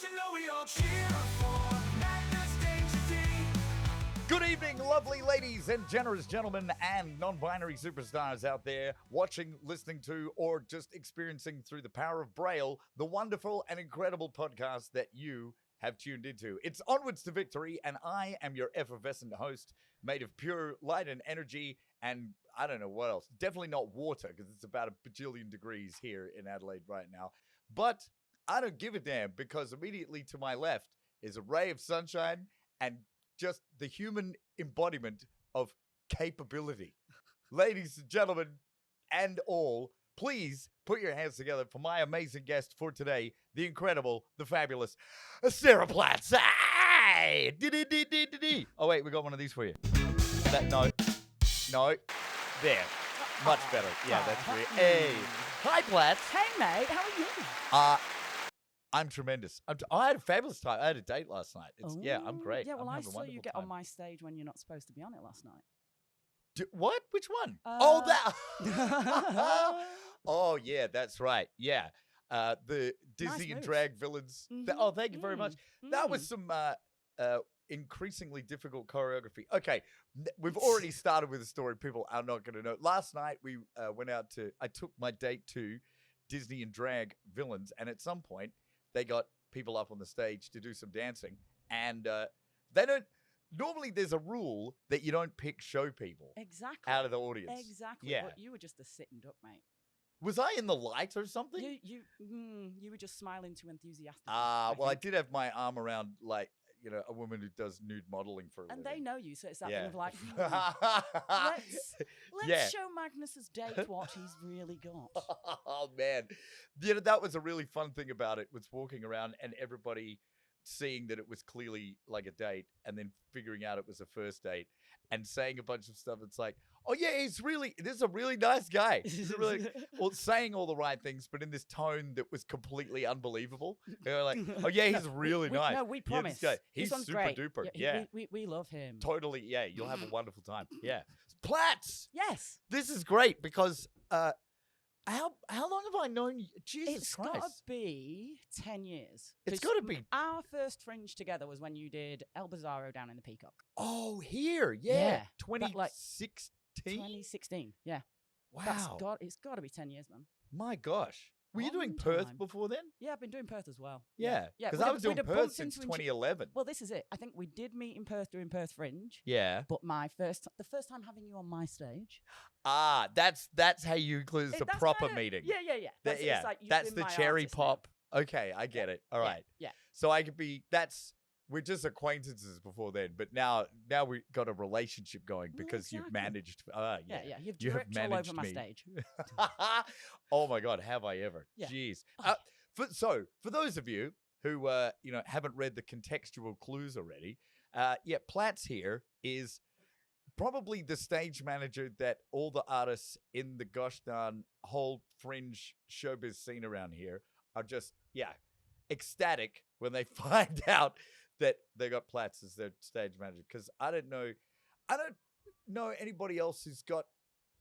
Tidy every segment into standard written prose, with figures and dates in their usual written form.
you know we all cheer for Backstage. Good evening, lovely ladies and generous gentlemen and non-binary superstars out there watching, listening to, or just experiencing through the power of Braille, the wonderful and incredible podcast that you have tuned into. It's Onwards to Victory, and I am your effervescent host, made of pure light and energy, and I don't know what else. Definitely not water, because it's about a bajillion degrees here in Adelaide right now. But I don't give a damn, because immediately to my left is a ray of sunshine and just the human embodiment of capability. Ladies and gentlemen, and all, please put your hands together for my amazing guest for today, the incredible, the fabulous Sarah Platts. Hey! Oh, wait, we got one of these for you. No. There. Much better. Yeah, that's great. Hey. Hi, Platts. Hey, mate. How are you? I'm tremendous. I had a fabulous time. I had a date last night. Yeah, I'm great. Yeah, well, I'm I having a saw you wonderful get time. on my stage when you're not supposed to be on it last night. What? Which one? Uh, Oh, yeah, that's right. Yeah. The Disney and moves. drag villains. Mhm. Oh, thank you very much. That was some increasingly difficult choreography. Okay, we've already started with a story people are not going to know. Last night, we I took my date to Disney and drag villains, and at some point, they got people up on the stage to do some dancing, and they don't. Normally, there's a rule that you don't pick show people Exactly. out of the audience. Exactly. Yeah. But you were just a sitting duck, mate. Was I in the light or something? You were just smiling too enthusiastically. Well, I think. did have my arm around, like, a woman who does nude modeling for a And living. they know you, so it's that Yeah. thing of like, let's Yeah. show Magnus's date what he's really got. Oh, man. That was a really fun thing about it, was walking around and everybody seeing that it was clearly like a date and then figuring out it was a first date and saying a bunch of stuff. It's like, oh, yeah, this is a really nice guy. Well, saying all the right things, but in this tone that was completely unbelievable. Like, oh, yeah, he's really nice. No, we Yeah, promise. this guy, This he's one's super great. duper. Yeah, Yeah. we love him. Totally, yeah. You'll have a wonderful time. Yeah. Platts! Yes. This is great because how long have I known you? Jesus It's Christ. got to be 10 years. It's 'Cause gotta be. Our first Fringe together was when you did El Bizarro down in the Peacock. Oh, here. Yeah. Yeah, 2016? 2016. Yeah. Wow. It's got to be 10 years, man. My gosh. Were you doing Long Perth time. before then? Yeah, I've been doing Perth as well. Yeah. Yeah. Because we'd I have- was doing we'd have Perth bumped since into 2011. Well, this is it. I think we did meet in Perth doing Perth Fringe. Yeah. But the first time having you on my stage. That's how you include as a that's proper kinda- meeting. Yeah. That's, Yeah. it's like you've That's been the my cherry artist now. pop. Okay, I get it. All right. Yeah. So I could be, we're just acquaintances before then, but now we got a relationship going because you've exactly. managed. Yeah. You've You have dripped all over managed my me. stage. Oh my God, have I ever? Yeah. Jeez. Oh. For those of you who haven't read the contextual clues already, Platts here is probably the stage manager that all the artists in the gosh darn whole Fringe showbiz scene around here are just ecstatic when they find out that they got Platts as their stage manager, because I don't know anybody else who's got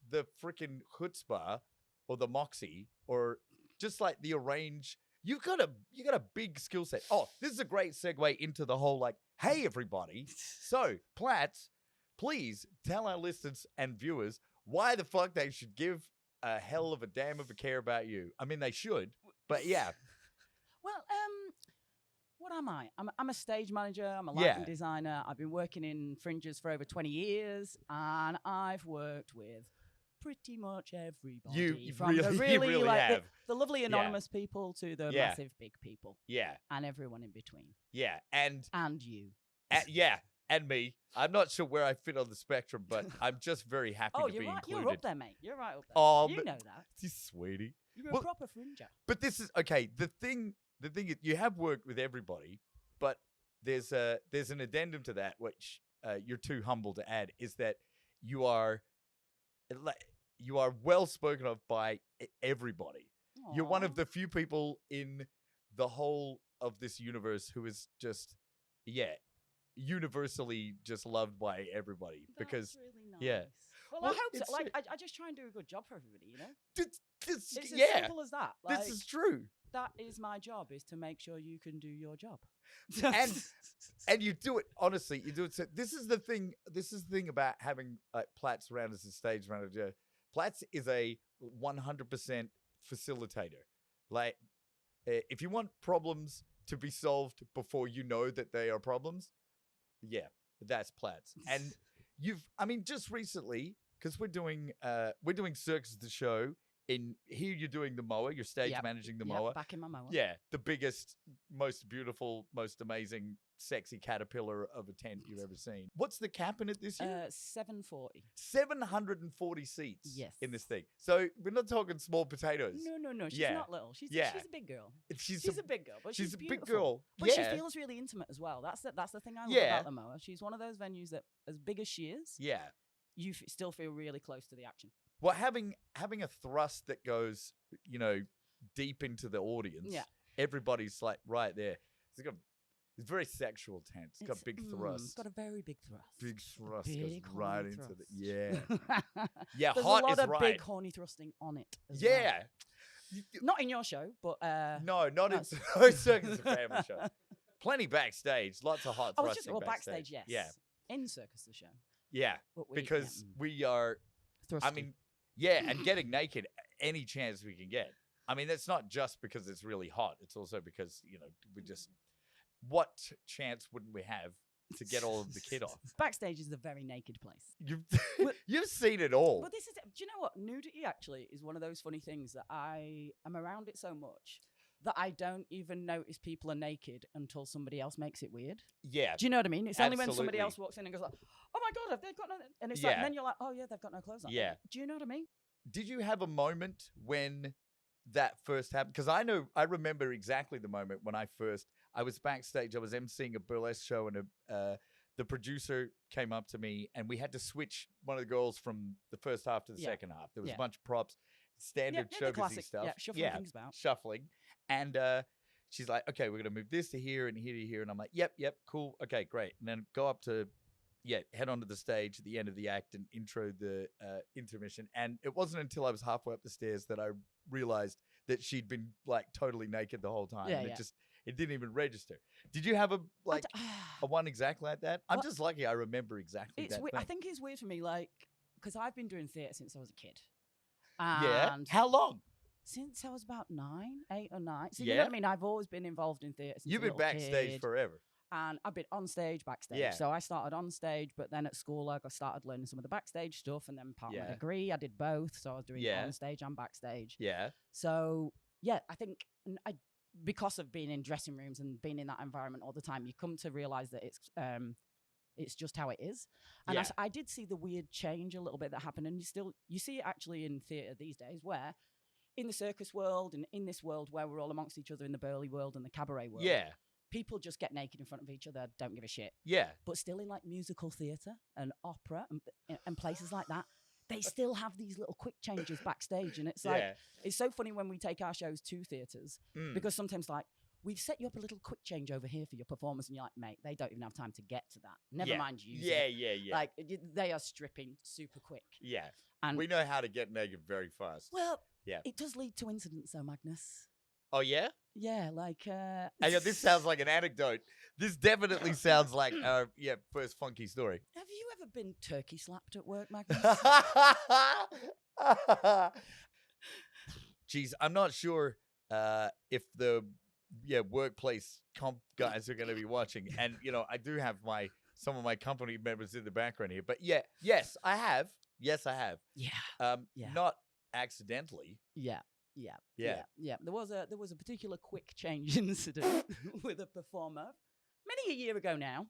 the freaking chutzpah or the moxie or just like the arrange. You got a big skill set. Oh, this is a great segue into the whole like, hey everybody. So Platts, please tell our listeners and viewers why the fuck they should give a hell of a damn of a care about you. I mean, they should, but yeah. Well, what am I? I'm a stage manager. I'm a lighting designer. I've been working in Fringes for over 20 years, and I've worked with pretty much everybody. You from the really like have. the lovely anonymous people to the Yeah. massive big people. Yeah. And everyone in between. Yeah. And you. and me. I'm not sure where I fit on the spectrum, but I'm just very happy Oh, to you're be right. included. You're up there, mate. You're right up there. Oh, you but- know that. Sweetie. You're Well, a proper Fringer. But this is okay. The thing is, you have worked with everybody, but there's an addendum to that, which you're too humble to add, is that you are well spoken of by everybody. You're one of Aw. the few people in the whole of this universe who is just, universally just loved by everybody. That's Because really nice. yeah. Well, Well, I hope so. it's Like, true. I just try and do a good job for everybody, you know? this It's as yeah, simple as that. Like, this is true. that is my job, is to make sure you can do your job. And you do it honestly. You do it. So this is the thing. This is the thing about having Platts around as a stage manager. Platts is a 100% facilitator. Like, if you want problems to be solved before you know that they are problems, yeah, that's Platts. And just recently, because we're doing Circus the Show. In here, you're doing the mower. You're stage managing the mower. Back in my mower. Yeah, the biggest, most beautiful, most amazing, sexy caterpillar of a tent you've ever seen. What's the cap in it this year? 740. 740 seats. Yes. In this thing. So we're not talking small potatoes. No. She's not little. She's a big girl. She's a big girl, but she's a big beautiful. girl. But she feels really intimate as well. That's the thing I love about the mower. She's one of those venues that, as big as she is, you still feel really close to the action. Well, having a thrust that goes, deep into the audience. Yeah. Everybody's like right there. It's very sexual tent. It's got big thrust. It's got a very big thrust. Big thrust goes right into the yeah. There's hot a lot is of right. Big horny thrusting on it. As well. Not in your show, but no, not in Circus and Family Show. Plenty backstage. Lots of hot thrusting. Backstage, yes. Yeah. In Circus the Show. Yeah, because we are. Thrusting. And getting naked any chance we can get. I mean, that's not just because it's really hot. It's also because, we just, what chance wouldn't we have to get all of the kid off? Backstage is a very naked place. You've seen it all. But do you know what? Nudity actually is one of those funny things that I am around it so much that I don't even notice people are naked until somebody else makes it weird. Yeah. Do you know what I mean? It's only when somebody else walks in and goes like, oh my God, have they got no... And it's like, and then you're like, oh yeah, they've got no clothes on. Yeah. Do you know what I mean? Did you have a moment when that first happened? Because I remember exactly the moment when I was backstage. I was emceeing a burlesque show, and the producer came up to me, and we had to switch one of the girls from the first half to the second half. There was a bunch of props, standard showbiz stuff. Yeah, shuffling things about. Shuffling. And she's like, okay, we're going to move this to here and here to here. And I'm like, yep, cool. Okay, great. And then go up to, head onto the stage at the end of the act and intro the intermission. And it wasn't until I was halfway up the stairs that I realized that she'd been like totally naked the whole time. Yeah, and it didn't even register. Did you have a one exactly like that? I'm just lucky I remember exactly that. I think it's weird for me, because I've been doing theatre since I was a kid. And how long? Since I was about 8 or 9. So you know what I mean? I've always been involved in theatre since You've been backstage forever. And I've been on stage, backstage. Yeah. So I started on stage, but then at school I started learning some of the backstage stuff, and then part of my degree I did both. So I was doing on stage and backstage. Yeah. So I think because of being in dressing rooms and being in that environment all the time, you come to realize that it's just how it is. And I did see the weird change a little bit that happened, and you see it actually in theatre these days, where in the circus world and in this world where we're all amongst each other in the burly world and the cabaret world, people just get naked in front of each other, don't give a shit. Yeah. But still in like musical theatre and opera and places like that, they still have these little quick changes backstage. And it's like, it's so funny when we take our shows to theatres, because sometimes like, we've set you up a little quick change over here for your performance, and you're like, mate, they don't even have time to get to that. Never mind you. Yeah. Like, they are stripping super quick. Yeah. And we know how to get naked very fast. Well, it does lead to incidents, though, Magnus. Oh, yeah? Yeah, like... this sounds like an anecdote. This definitely sounds like our first funky story. Have you ever been turkey slapped at work, Magnus? Geez, I'm not sure if the workplace comp guys are going to be watching. And, I do have some of my company members in the background here. But yes, I have. Yes, I have. Yeah. Not accidentally. Yeah. There was a particular quick change incident with a performer many a year ago now.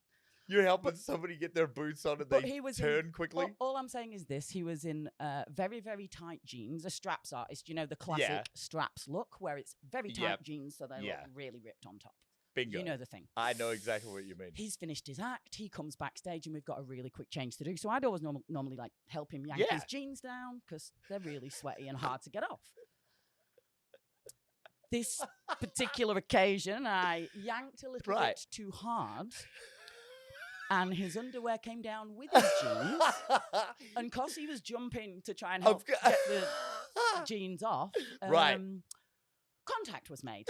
You're helping somebody get their boots on and they turn quickly? All I'm saying is this. He was in very, very tight jeans, a straps artist. The classic straps look where it's very tight jeans so they look really ripped on top. Bingo. You know the thing. I know exactly what you mean. He's finished his act. He comes backstage and we've got a really quick change to do. So I'd always normally like help him yank his jeans down because they're really sweaty and hard to get off. This particular occasion, I yanked a little bit too hard. And his underwear came down with his jeans. And because he was jumping to try and help get the jeans off, contact was made.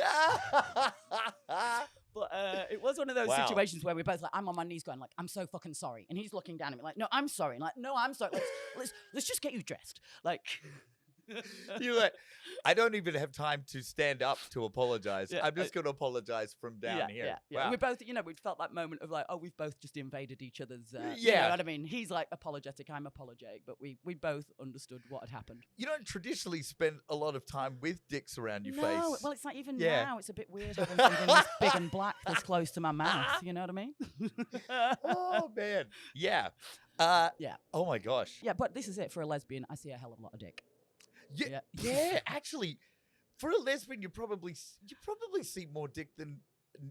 But it was one of those Wow. situations where we're both like, I'm on my knees going like, I'm so fucking sorry. And he's looking down at me like, no, I'm sorry. And like, no, I'm sorry. Let's just get you dressed. Like, You're like, I don't even have time to stand up to apologize. Yeah, I'm just going to apologize from down here. Yeah. Wow. We both, we felt that moment of like, oh, we've both just invaded each other's. You Yeah. know what I mean? He's like apologetic, I'm apologetic, but we both understood what had happened. You don't traditionally spend a lot of time with dicks around your No, face. well, it's like even Yeah. now, it's a bit weird having something this big and black this close to my mouth. You know what I mean? Oh, man. Yeah. Yeah. Oh, my gosh. Yeah, but this is it for a lesbian. I see a hell of a lot of dick. Yeah. Yeah. Yeah. Actually, for a lesbian, you probably see more dick than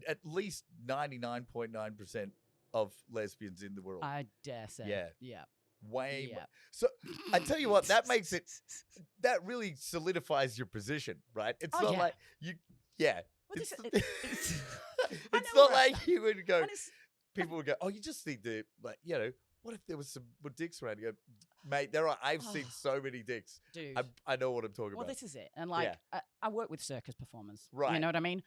at least 99.9% of lesbians in the world. I dare say. Yeah. Yeah. Way Yeah. more. So I tell you what, that really solidifies your position, right? It's Oh, not yeah. like you, yeah. Well, It's, it's it's know, not right? like you would go, And it's- people would go, oh, you just need to, like, what if there was some more dicks around? You go, mate, I've seen so many dicks. dude. I know what I'm talking Well, about. this is it. And like, I work with circus performers. Right. You know what I mean?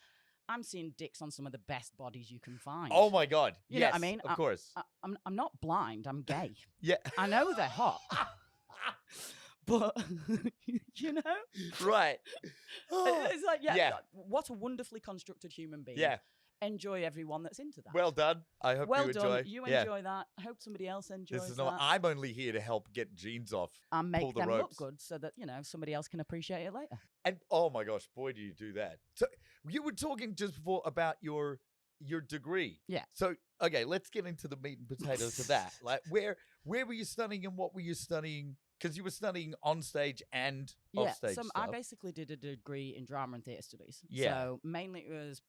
I'm seeing dicks on some of the best bodies you can find. Oh my God. You know Yes, what I mean? of course. I'm not blind. I'm gay. Yeah. I know they're hot. But, you know? Right. It's like, yeah, Yeah. what a wonderfully constructed human being. Yeah. Enjoy everyone that's into that. Well done. I hope well you done. enjoy. You Yeah. enjoy that. I hope somebody else enjoys This is that. not. I'm only here to help get jeans off. And pull make the them look ropes. good so that, somebody else can appreciate it later. And oh my gosh, boy, do you do that. So you were talking just before about your degree. Yeah. So okay, let's get into the meat and potatoes of that. Like where were you studying and what were you studying? Because you were studying on stage and off stage so stuff. I basically did a degree in drama and theatre studies. Yeah. So mainly it was,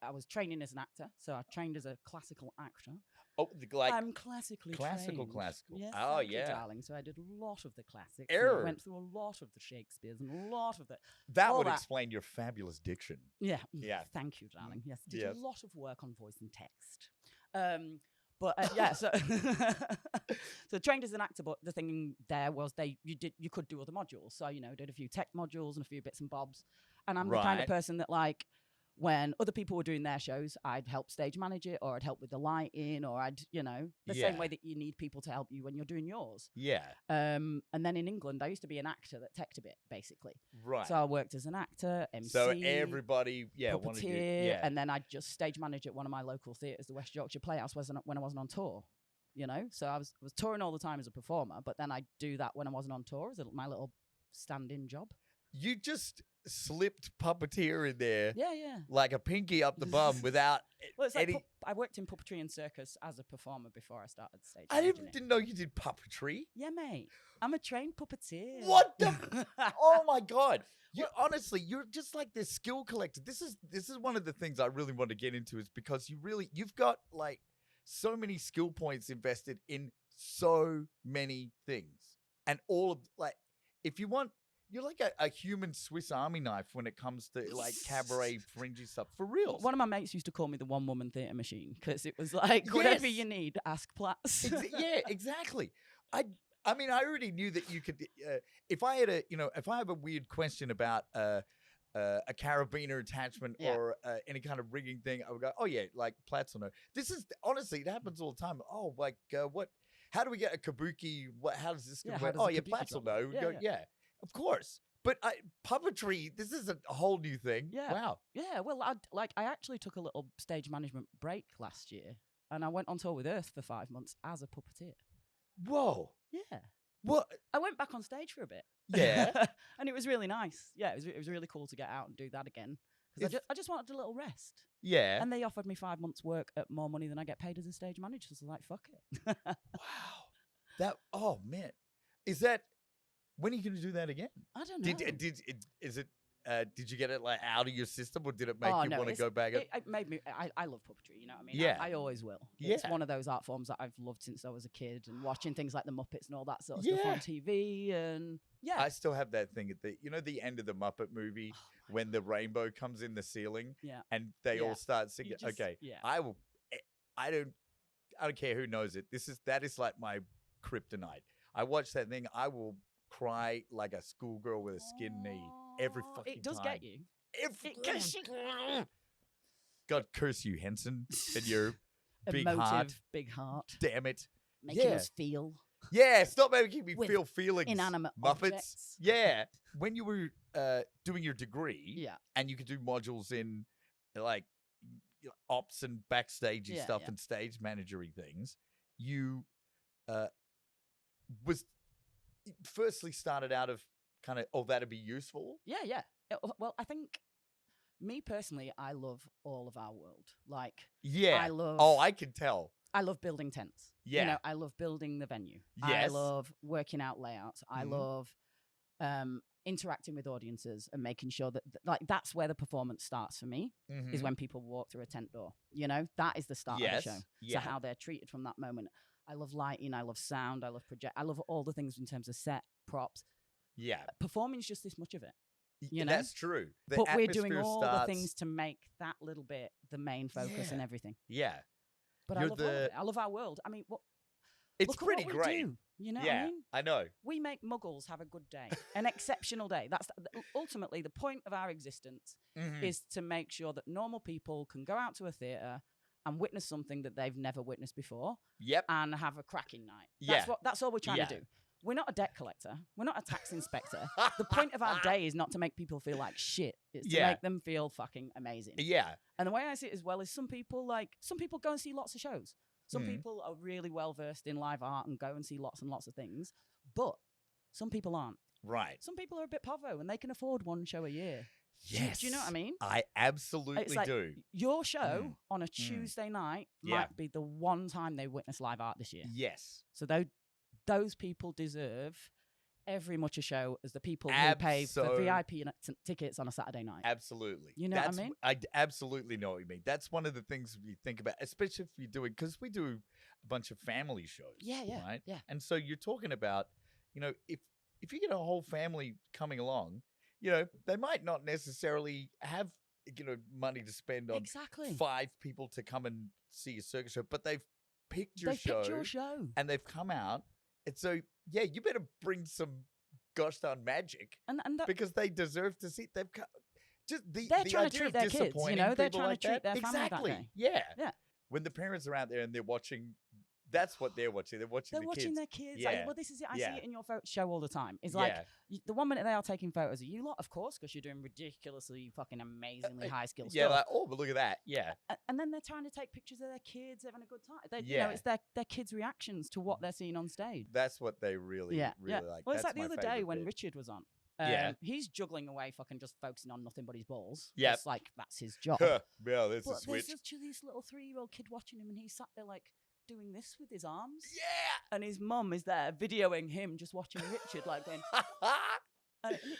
I was training as an actor. So I trained as a classical actor. Oh, like I'm classically classical. Yes, Oh thank you, yeah. darling. So I did a lot of the classics. and Error. I went through a lot of the Shakespeares and a lot of the That all would that. explain your fabulous diction. Yeah. Yeah. Thank you, darling. Yes, did Yes. a lot of work on voice and text. But yeah, so so trained as an actor, but the thing there was you could do other modules. So did a few tech modules and a few bits and bobs. And I'm the kind Right. of person that like when other people were doing their shows, I'd help stage manage it, or I'd help with the lighting, or I'd the Yeah. same way that you need people to help you when you're doing yours. Yeah. And then in England, I used to be an actor that teched a bit, basically. Right. So I worked as an actor, MC. So everybody, wanted you. puppeteer, Yeah. and then I'd just stage manage at one of my local theatres, the West Yorkshire Playhouse, when I wasn't on tour. So I was touring all the time as a performer, but then I'd do that when I wasn't on tour as my little stand-in job. You just slipped puppeteer in there Yeah. like a pinky up the bum without Well, it's like any. I worked in puppetery and circus as a performer before I started stage. I managing it. didn't know you did puppetry. Yeah, mate. I'm a trained puppeteer. What the? Oh my God! You honestly, you're just like this skill collector. This is one of the things I really want to get into is because you've got like so many skill points invested in so many things, and all of like if you want. You're like a human Swiss Army knife when it comes to like cabaret fringy stuff. For real. One of my mates used to call me the one-woman theatre machine because it was like, whatever Yes. you need, ask Platts. Yeah, exactly. I mean, I already knew that you could. If I have a weird question about a carabiner attachment Yeah. or any kind of rigging thing, I would go, oh yeah, like Platts will know. This is honestly, it happens all the time. Oh, like what? How do we get a kabuki? How does this? Yeah, go? how does Oh a yeah, kabuki Platts will drop? know. Yeah, Yeah, of course. But puppetry, this is a whole new thing. Yeah. Wow. Yeah, well, I actually took a little stage management break last year, and I went on tour with Earth for 5 months as a puppeteer. Whoa. Yeah, What? I went back on stage for a bit. Yeah. and it was really nice. Yeah, it was really cool to get out and do that again because If- I just wanted a little rest. Yeah. And they offered me 5 months' work at more money than I get paid as a stage manager. So I was like, fuck it. Wow. That. Oh man. Is that? When are you going to do that again? I don't know. Did you get it like out of your system, or did it make you no, want to it's- go back? It made me. I love puppetry. You know what I mean? Yeah. I always will. It's Yeah. one of those art forms that I've loved since I was a kid, and watching things like the Muppets and all that sort of stuff Yeah. on TV. And yeah, I still have that thing at the end of the Muppet movie when the rainbow comes in the ceiling yeah. and they Yeah. all start singing. You just- Okay, yeah. I will. I don't care who knows it. That is like my kryptonite. I watch that thing. I will cry like a schoolgirl with a skinned knee every Aw, fucking It does time. get you. God curse you, Henson, and your big Emotive, heart. big heart. Damn it. Making Yeah. us feel. Yeah, stop making me With feel feelings. inanimate Muppets. objects. Yeah. When you were doing your degree, Yeah. and you could do modules in like ops and backstage Yeah, stuff yeah. and stage managery things, you was firstly started out of kind of, oh, that'd be useful. Yeah, yeah. Well, I think me personally, I love all of our world. Like, Yeah. I love. Oh, I can tell. I love building tents. Yeah. You know, I love building the venue. I Yes. love working out layouts. I Mhm. love interacting with audiences and making sure that, like, that's where the performance starts for me, is Mhm. when people walk through a tent door. You know, that is the start Yes. of the show. Yeah. So how they're treated from that moment. I love lighting. I love sound. I love project. I love all the things in terms of set, props. Yeah. Performing's just this much of it. You know? That's true. The But we're doing atmosphere all starts- the things to make that little bit the main focus and Yeah. everything. Yeah. But I You're love all of the- it. I love our world. I mean, It's look pretty at what great. We do. You know what Yeah, I mean? I know. We make muggles have a good day, an exceptional day. That's ultimately the point of our existence, Mhm. is to make sure that normal people can go out to a theatre and witness something that they've never witnessed before Yep. and have a cracking night. Yeah. That's all we're trying Yeah. to do. We're not a debt collector. We're not a tax inspector. The point of our day is not to make people feel like shit. It's to Yeah. make them feel fucking amazing. Yeah. And the way I see it as well is some people go and see lots of shows. Some Mhm. people are really well versed in live art and go and see lots and lots of things. But some people aren't. Right. Some people are a bit povo and they can afford one show a year. Yes. Do you know what I mean? I absolutely It's like do. your show Mm. on a Tuesday night Yeah. might be the one time they witness live art this year. Yes. So those people deserve every much a show as the people who pay for VIP tickets on a Saturday night. Absolutely. You know what I mean? I absolutely know what you mean. That's one of the things you think about, especially if you're doing, because we do a bunch of family shows. Yeah, yeah, Right? yeah. And so you're talking about, if you get a whole family coming along, they might not necessarily have, money to spend on Exactly. 5 people to come and see a circus show, but they've picked They your picked your show. and they've come out. And so, yeah, you better bring some gosh darn magic And that, because they deserve to see. They've come, just the They're the trying to idea treat of their kids, you disappointing know, they're people trying to like treat that. their family that exactly. day. Yeah. Yeah. When the parents are out there and they're watching, that's what they're watching. They're watching they're the watching kids. their kids. Yeah. Like, well, this is it. I Yeah. see it in your show all the time. It's like Yeah. the one minute they are taking photos of you lot, of course, because you're doing ridiculously fucking amazingly high skill Yeah, stuff. like, oh, but look at that. Yeah. And then they're trying to take pictures of their kids having a good time. Yeah. It's their kids' reactions to what they're seeing on stage. That's what they really, really like. Well, it's That's like the my other day favorite when bit. Richard was on. Yeah. He's juggling away, fucking just focusing on nothing but his balls. Yep. It's like that's his job. Yeah, there's a But switch. there's just this little 3-year-old kid watching him, and he's sat there like doing this with his arms. Yeah. And his mum is there videoing him just watching Richard, like going,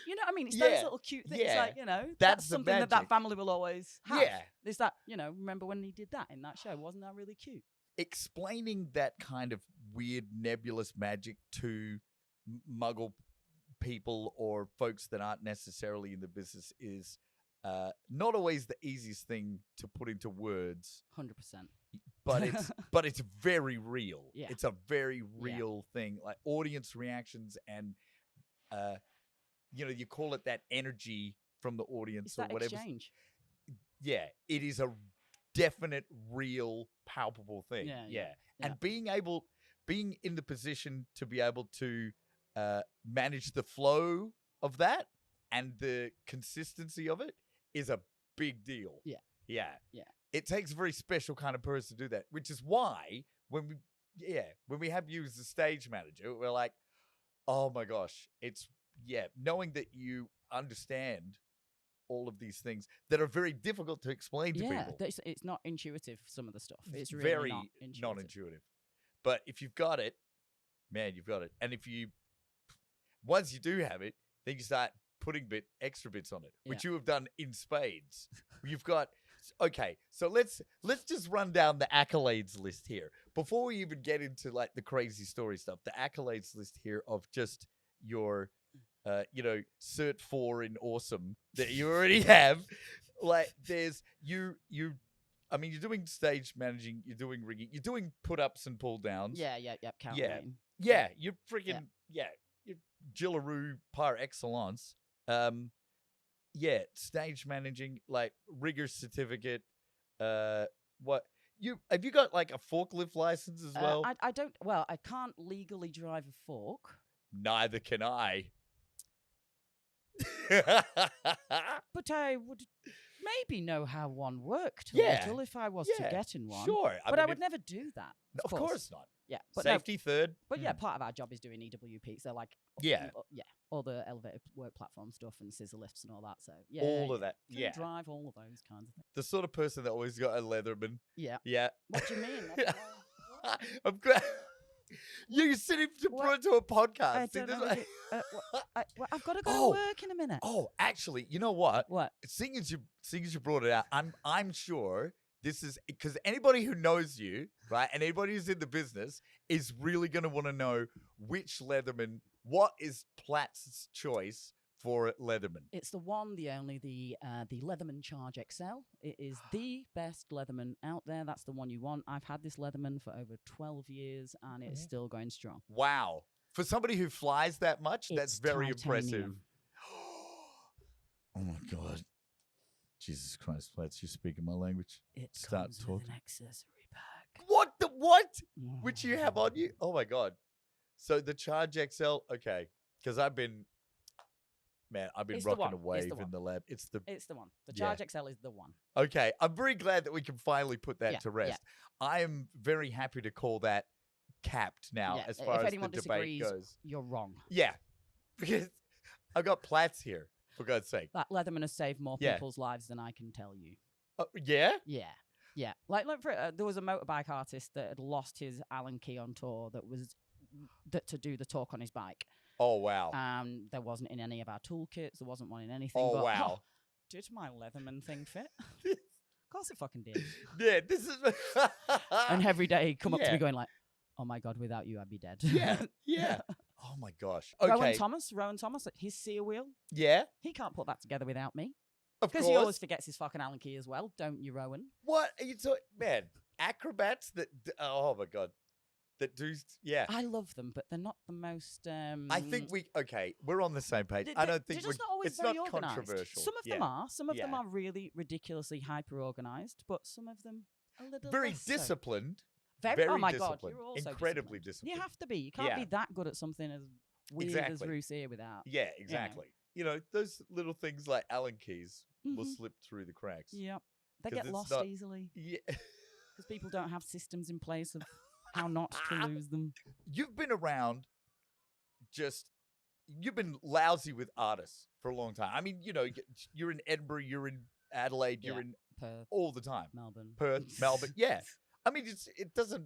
you know what I mean? It's Yeah, those little cute things, yeah. like, That's that's the something that magic. family will always have. Yeah. There's that, remember when he did that in that show? Wasn't that really cute? Explaining that kind of weird nebulous magic to muggle people or folks that aren't necessarily in the business is not always the easiest thing to put into words, 100%. but it's very real. Yeah. It's a very real thing, like audience reactions and you call it that energy from the audience It's or that whatever. exchange. Yeah, it is a definite, real, palpable thing. Yeah, Yeah. yeah. And being in the position to be able to manage the flow of that and the consistency of it is a big deal. Yeah. Yeah. Yeah. It takes a very special kind of person to do that, which is why when we have you as the stage manager, we're like, oh my gosh, knowing that you understand all of these things that are very difficult to explain to people. It's not intuitive, some of the stuff. It's really very not intuitive. non-intuitive. But if you've got it, man, you've got it. And once you do have it, then you start putting extra bits on it, which you have done in spades. You've got, okay, so let's just run down the accolades list here. Before we even get into like the crazy story stuff, the accolades list here of just your Cert 4 in awesome that you already have. Like there's you're doing stage managing, you're doing rigging, you're doing put-ups and pull-downs. Yeah, counterweighting. Yeah, you're freaking you're Gillaroo par excellence. stage managing, like rigor certificate. What have you got like a forklift license as well? I don't. Well, I can't legally drive a fork. Neither can I. But I would maybe know how one worked a little if I was to get in one. Sure. But I would never do that. Of course not. Yeah. But Safety third. But yeah, part of our job is doing EWP. So like, all the elevated work platform stuff and scissor lifts and all that. So yeah, all of that. Yeah. Drive all of those kinds of things. The sort of person that always got a Leatherman. Yeah. Yeah. What do you mean? I'm glad. You're sitting to put into a podcast. I don't know. I've got to go to work in a minute. Oh, actually, you know what? What? Seeing as you brought it out, I'm sure this is because anybody who knows you, right, and anybody who's in the business is really going to want to know which Leatherman. What is Platts' choice for Leatherman? It's the one, the only, the Leatherman Charge XL. It is the best Leatherman out there. That's the one you want. I've had this Leatherman for over 12 years, and it's still going strong. Wow. For somebody who flies that much, that's very impressive. Oh, my God. Jesus Christ, Platts, you're speaking my language. It comes with an accessory pack. What? Which you have on you? Oh, my God. So the Charge XL, okay, because I've been rocking a wave in the lab. It's the one. The Charge XL is the one. Okay, I'm very glad that we can finally put that to rest. Yeah. I am very happy to call that capped now as far as the debate goes. You're wrong. Yeah, because I've got Platts here, for God's sake. That Leatherman has saved more people's lives than I can tell you. Yeah? Yeah. Yeah. Like there was a motorbike artist that had lost his Allen key on tour to do the talk on his bike. Oh, wow. There wasn't in any of our toolkits. There wasn't one in anything. Oh, but, wow. Did my Leatherman thing fit? Of course it fucking did. Yeah, this is... And every day he'd come up to me going like, oh my God, without you, I'd be dead. Yeah. Oh, my gosh. Okay. Rowan Thomas, his sear wheel. Yeah? He can't put that together without me. Of course. Because he always forgets his fucking Allen key as well, don't you, Rowan? What are you talking... Man, acrobats that... Oh, my God. That do, I love them, but they're not the most. I think we're on the same page. I don't think they're just not always very organized. Controversial. Some of them are. Some of them are really ridiculously hyper organized, but some of them a little very less disciplined. So. Very my disciplined. God, you're also incredibly disciplined. You have to be. You can't be that good at something as weird as Ruth here without. Yeah, exactly. You know, those little things like Allen keys will slip through the cracks. Yep, they get lost easily. Yeah, because people don't have systems in place of how not to lose them. You've been around you've been lousy with artists for a long time. I mean, you know, you're in Edinburgh, you're in Adelaide, you're in Perth, all the time. Perth, Melbourne. Yeah. I mean, it doesn't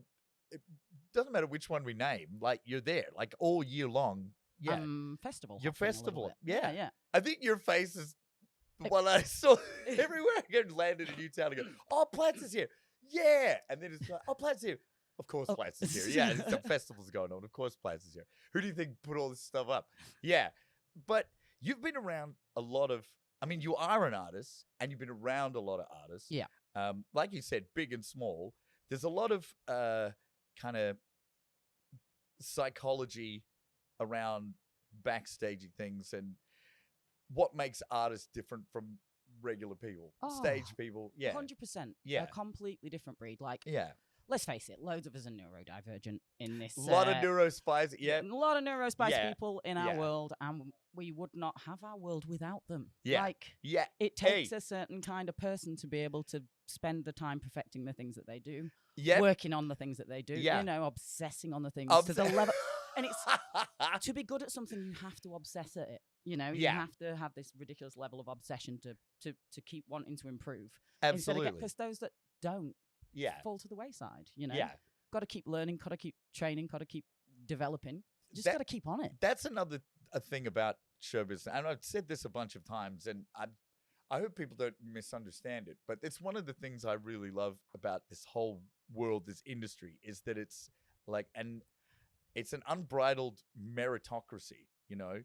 matter which one we name. Like, you're there, like, all year long. Yeah. Festival. Your festival. Yeah. Yeah. I think your face is what I saw everywhere I go land in a new town. I go, oh, Platts is here. Yeah. And then it's like, oh, Platts is here. Of course, Platts is here. Yeah, the festival's going on. Of course, Platts is here. Who do you think put all this stuff up? Yeah, but you've been around a lot of. I mean, you are an artist, and you've been around a lot of artists. Yeah. Like you said, big and small. There's a lot of kind of psychology around backstaging things and what makes artists different from regular people, stage people. Yeah, 100%. Yeah, a completely different breed. Like, yeah. Let's face it, loads of us are neurodivergent in this. A lot of neurospies, a lot of neurospies people in our world, and we would not have our world without them. Yeah. Like, it takes a certain kind of person to be able to spend the time perfecting the things that they do, working on the things that they do, you know, obsessing on the things to the level. And it's to be good at something, you have to obsess at it. You know, you have to have this ridiculous level of obsession to keep wanting to improve. Absolutely. Because those that don't, fall to the wayside, you know? Got to keep learning, got to keep training, got to keep developing. Just got to keep on it. That's another thing about showbiz. And I've said this a bunch of times, and I hope people don't misunderstand it, but it's one of the things I really love about this whole world, this industry, is that it's like it's an unbridled meritocracy, you know?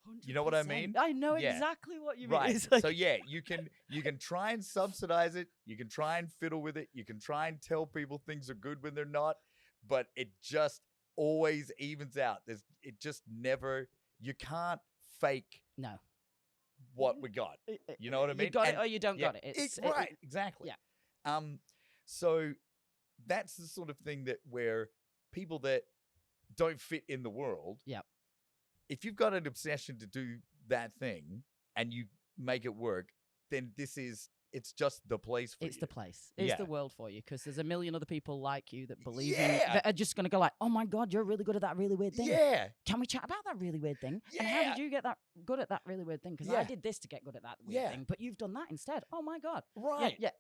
100%. You know what I mean? I know exactly what you mean. Right. Like... So you can try and subsidize it. You can try and fiddle with it. You can try and tell people things are good when they're not, but it just always evens out. It just never. You can't fake what we got. You know what I mean? You got it And- or you don't yeah, got it. It's right, exactly. yeah. So that's the sort of thing that where people that don't fit in the world, Yep. if you've got an obsession to do that thing and you make it work, then it's just the place for you. It's the place. It's Yeah. the world for you because there's a million other people like you that believe in Yeah. that are just going to go like, oh my God, you're really good at that really weird thing. Yeah. Can we chat about that really weird thing? And how Yeah. did you get that good at that really weird thing? Because Yeah. I did this to get good at that weird Yeah. thing, but you've done that instead. Oh my God. Right. Yeah.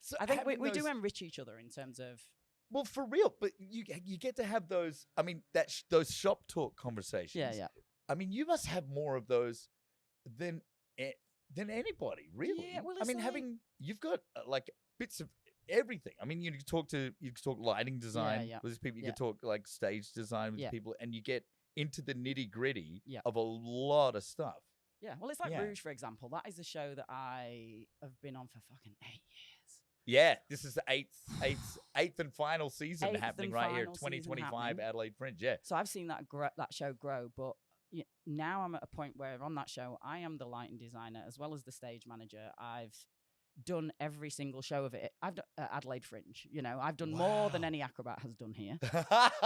So I think we having do those- enrich each other in terms of. Well, for real, but you get to have those. I mean, those shop talk conversations. Yeah. I mean, you must have more of those than anybody, really. Yeah, well, I it's mean, like- you've got like bits of everything. I mean, you can talk lighting design yeah. with these people. You Yeah. can talk like stage design with Yeah. people, and you get into the nitty gritty Yeah. of a lot of stuff. Yeah. Well, it's like Yeah. Rouge, for example. That is a show that I have been on for fucking 8 years. Yeah, this is the eighth and final season Eighth happening and right here, final season 2025 happening. Adelaide Fringe. Yeah. So I've seen that show grow, but now I'm at a point where on that show I am the lighting designer as well as the stage manager. I've done every single show of it. I've done Adelaide Fringe. You know, I've done more than Wow. any acrobat has done here.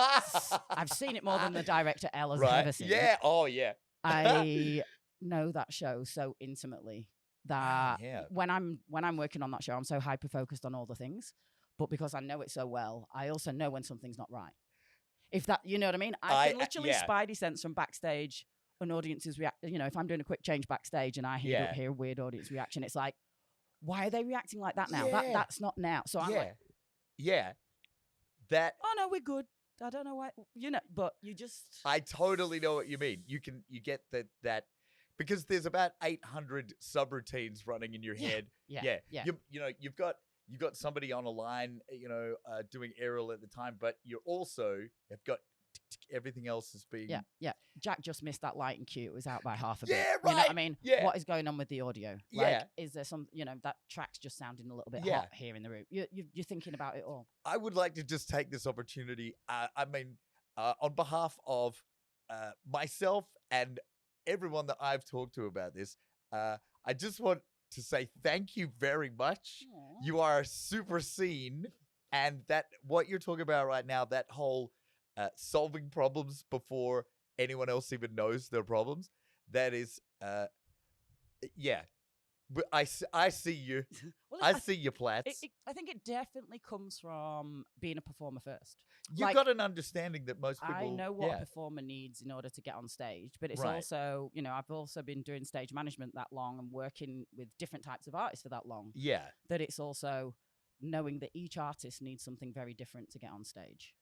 I've seen it more than the director Elle has right. ever seen. Yeah. Oh, yeah. I know that show so intimately that yeah. when I'm working on that show, I'm so hyper focused on all the things. But because I know it so well, I also know when something's not right. If that, you know what I mean? I can literally yeah. spidey sense from backstage an audience's react. You know, if I'm doing a quick change backstage and I hear a weird audience reaction, it's like, why are they reacting like that now? Yeah. That's not now. So I'm like, yeah. That oh no, we're good. I don't know why, you know, but you just. I totally know what you mean. You get that because there's about 800 subroutines running in your head. Yeah. You've got somebody on a line, doing aerial at the time, but you also have got everything else is being. Yeah. Jack just missed that lighting cue. It was out by half a bit. Yeah, You know what I right. mean? Yeah. What is going on with the audio? Like, Yeah. Is there some, that track's just sounding a little bit Yeah. hot here in the room? You're thinking about it all. I would like to just take this opportunity. On behalf of myself and everyone that I've talked to about this, I just want to say thank you very much. Aw. You are super seen, and that what you're talking about right now, that whole solving problems before anyone else even knows their problems, that is, yeah. But I see you. Well, I see you, Platts. I think it definitely comes from being a performer first. You've like, got an understanding that most people. I know what yeah. a performer needs in order to get on stage, but it's Right. also, I've also been doing stage management that long and working with different types of artists for that long, Yeah. that it's also knowing that each artist needs something very different to get on stage.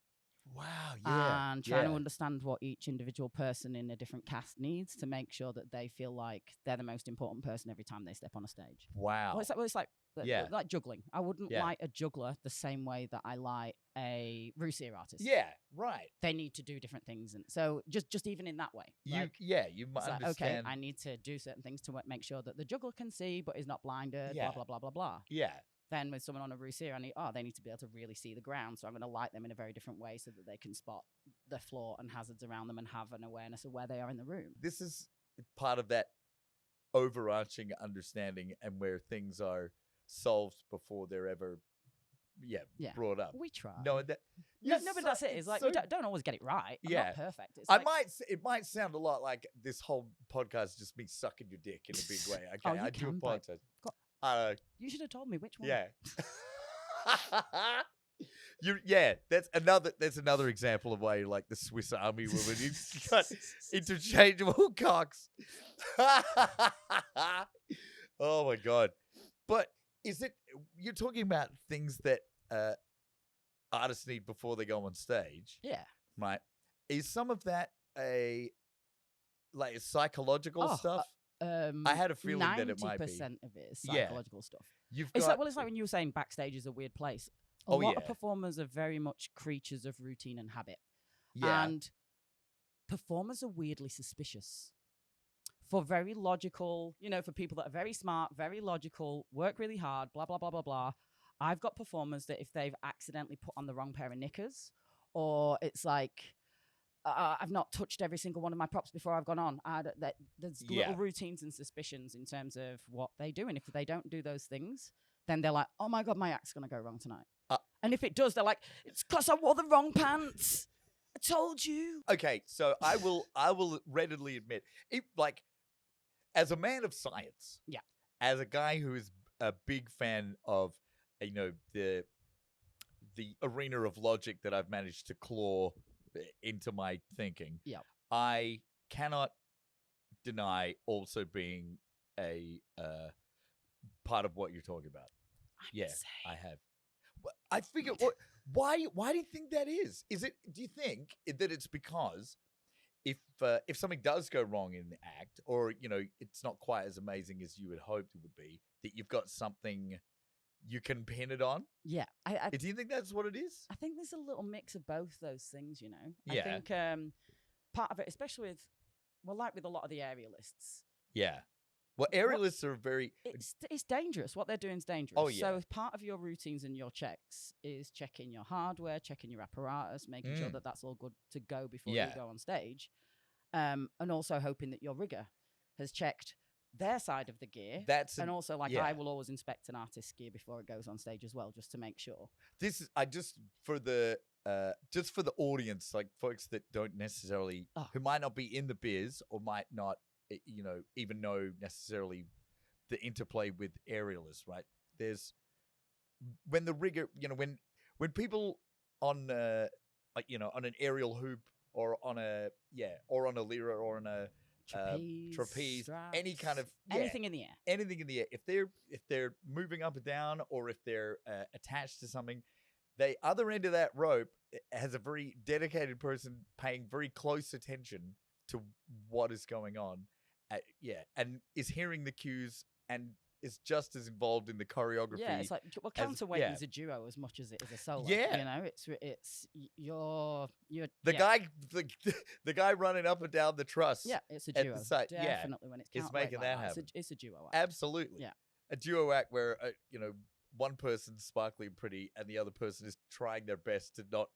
Wow. Yeah. And trying yeah. to understand what each individual person in a different cast needs to make sure that they feel like they're the most important person every time they step on a stage. Wow. Well, it's like Yeah. like juggling. I wouldn't Yeah. light a juggler the same way that I light a Rousseau artist. Yeah. Right. They need to do different things, and so just even in that way, You like, might it's like, okay, understand. I need to do certain things to make sure that the juggler can see but is not blinded. Yeah. Blah blah blah blah blah. Yeah. Then with someone on a Rousseau, they need to be able to really see the ground. So I'm going to light them in a very different way so that they can spot the floor and hazards around them and have an awareness of where they are in the room. This is part of that overarching understanding and where things are solved before they're ever Yeah. brought up. We try. No, that no, but that's it. It's like we don't always get it right. I'm Yeah. not perfect. It's I like, it might sound a lot like this whole podcast is just me sucking your dick in a big way. Okay, Oh, you I do can, babe. apologize. Go- You should have told me which one. Yeah. That's another example of why you're like the Swiss Army woman. You've got interchangeable cocks. Oh my god. But you're talking about things that artists need before they go on stage, Yeah. right? Is some of that a psychological stuff? I had a feeling that it might be. 90% of it is Yeah. psychological stuff. You've It's got like when you were saying backstage is a weird place. A Oh, lot of yeah. performers are very much creatures of routine and habit. yeah. And performers are weirdly suspicious. For very logical, for people that are very smart, very logical, work really hard, blah, blah, blah, blah, blah. I've got performers that if they've accidentally put on the wrong pair of knickers, or it's like, I've not touched every single one of my props before I've gone on. There's Yeah. little routines and suspicions in terms of what they do. And if they don't do those things, then they're like, oh my God, my act's going to go wrong tonight. And if it does, they're like, it's because I wore the wrong pants. I told you. Okay, so I will readily admit, like, as a man of science, Yeah. as a guy who is a big fan of, the arena of logic that I've managed to claw into my thinking, Yeah. I cannot deny also being a part of what you're talking about. I have. I figure, why do you think that is? Do you think that it's because if something does go wrong in the act, or it's not quite as amazing as you had hoped it would be, that you've got something you can pin it on? Yeah. Do you think that's what it is? I think there's a little mix of both those things, Yeah. I think part of it, especially like with a lot of the aerialists. Yeah. Well, aerialists are very... It's dangerous. What they're doing is dangerous. Oh, yeah. So part of your routines and your checks is checking your hardware, checking your apparatus, making sure that that's all good to go before you go on stage. And also hoping that your rigger has checked their side of the gear. And also, I will always inspect an artist's gear before it goes on stage as well, just to make sure. This is just for the audience, like folks that don't necessarily, who might not be in the biz or might not, even know necessarily the interplay with aerialists, right? There's when the rigger, when people on on an aerial hoop or on a lyra or on a trapeze, straps, any kind of anything in the air. Anything in the air. If they're moving up and down, or if they're attached to something, the other end of that rope has a very dedicated person paying very close attention to what is going on. And is hearing the cues and is just as involved in the choreography. Yeah, it's like counterweight is a duo as much as it is a solo. Yeah, it's you're the guy running up and down the truss. Yeah, it's a duo. Definitely when it's it's making that happen. It's a duo act. Absolutely. Yeah, a duo act where one person's sparkly and pretty and the other person is trying their best to not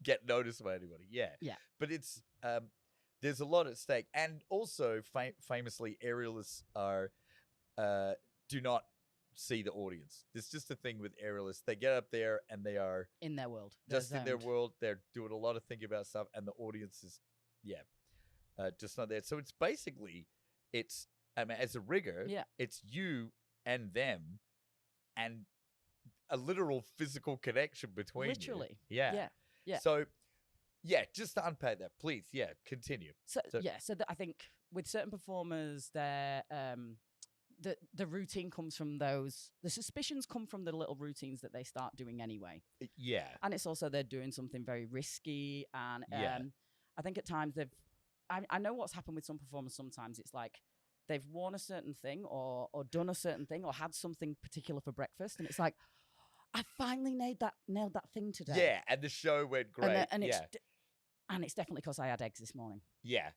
get noticed by anybody. Yeah. But it's there's a lot at stake, and also famously, aerialists are do not see the audience. There's just a thing with aerialists; they get up there and they are in their world, just in their world. They're doing a lot of thinking about stuff, and the audience is just not there. So it's basically as a rigger, it's you and them, and a literal physical connection between literally. you. Yeah. So. Yeah, just to unpack that, please. Yeah, continue. So I think with certain performers, the routine comes from those. The suspicions come from the little routines that they start doing anyway. Yeah, and it's also they're doing something very risky, and I think at times I know what's happened with some performers. Sometimes it's like they've worn a certain thing or done a certain thing or had something particular for breakfast, and it's like, I finally nailed that thing today. Yeah, and the show went great. And it's definitely because I had eggs this morning. Yeah.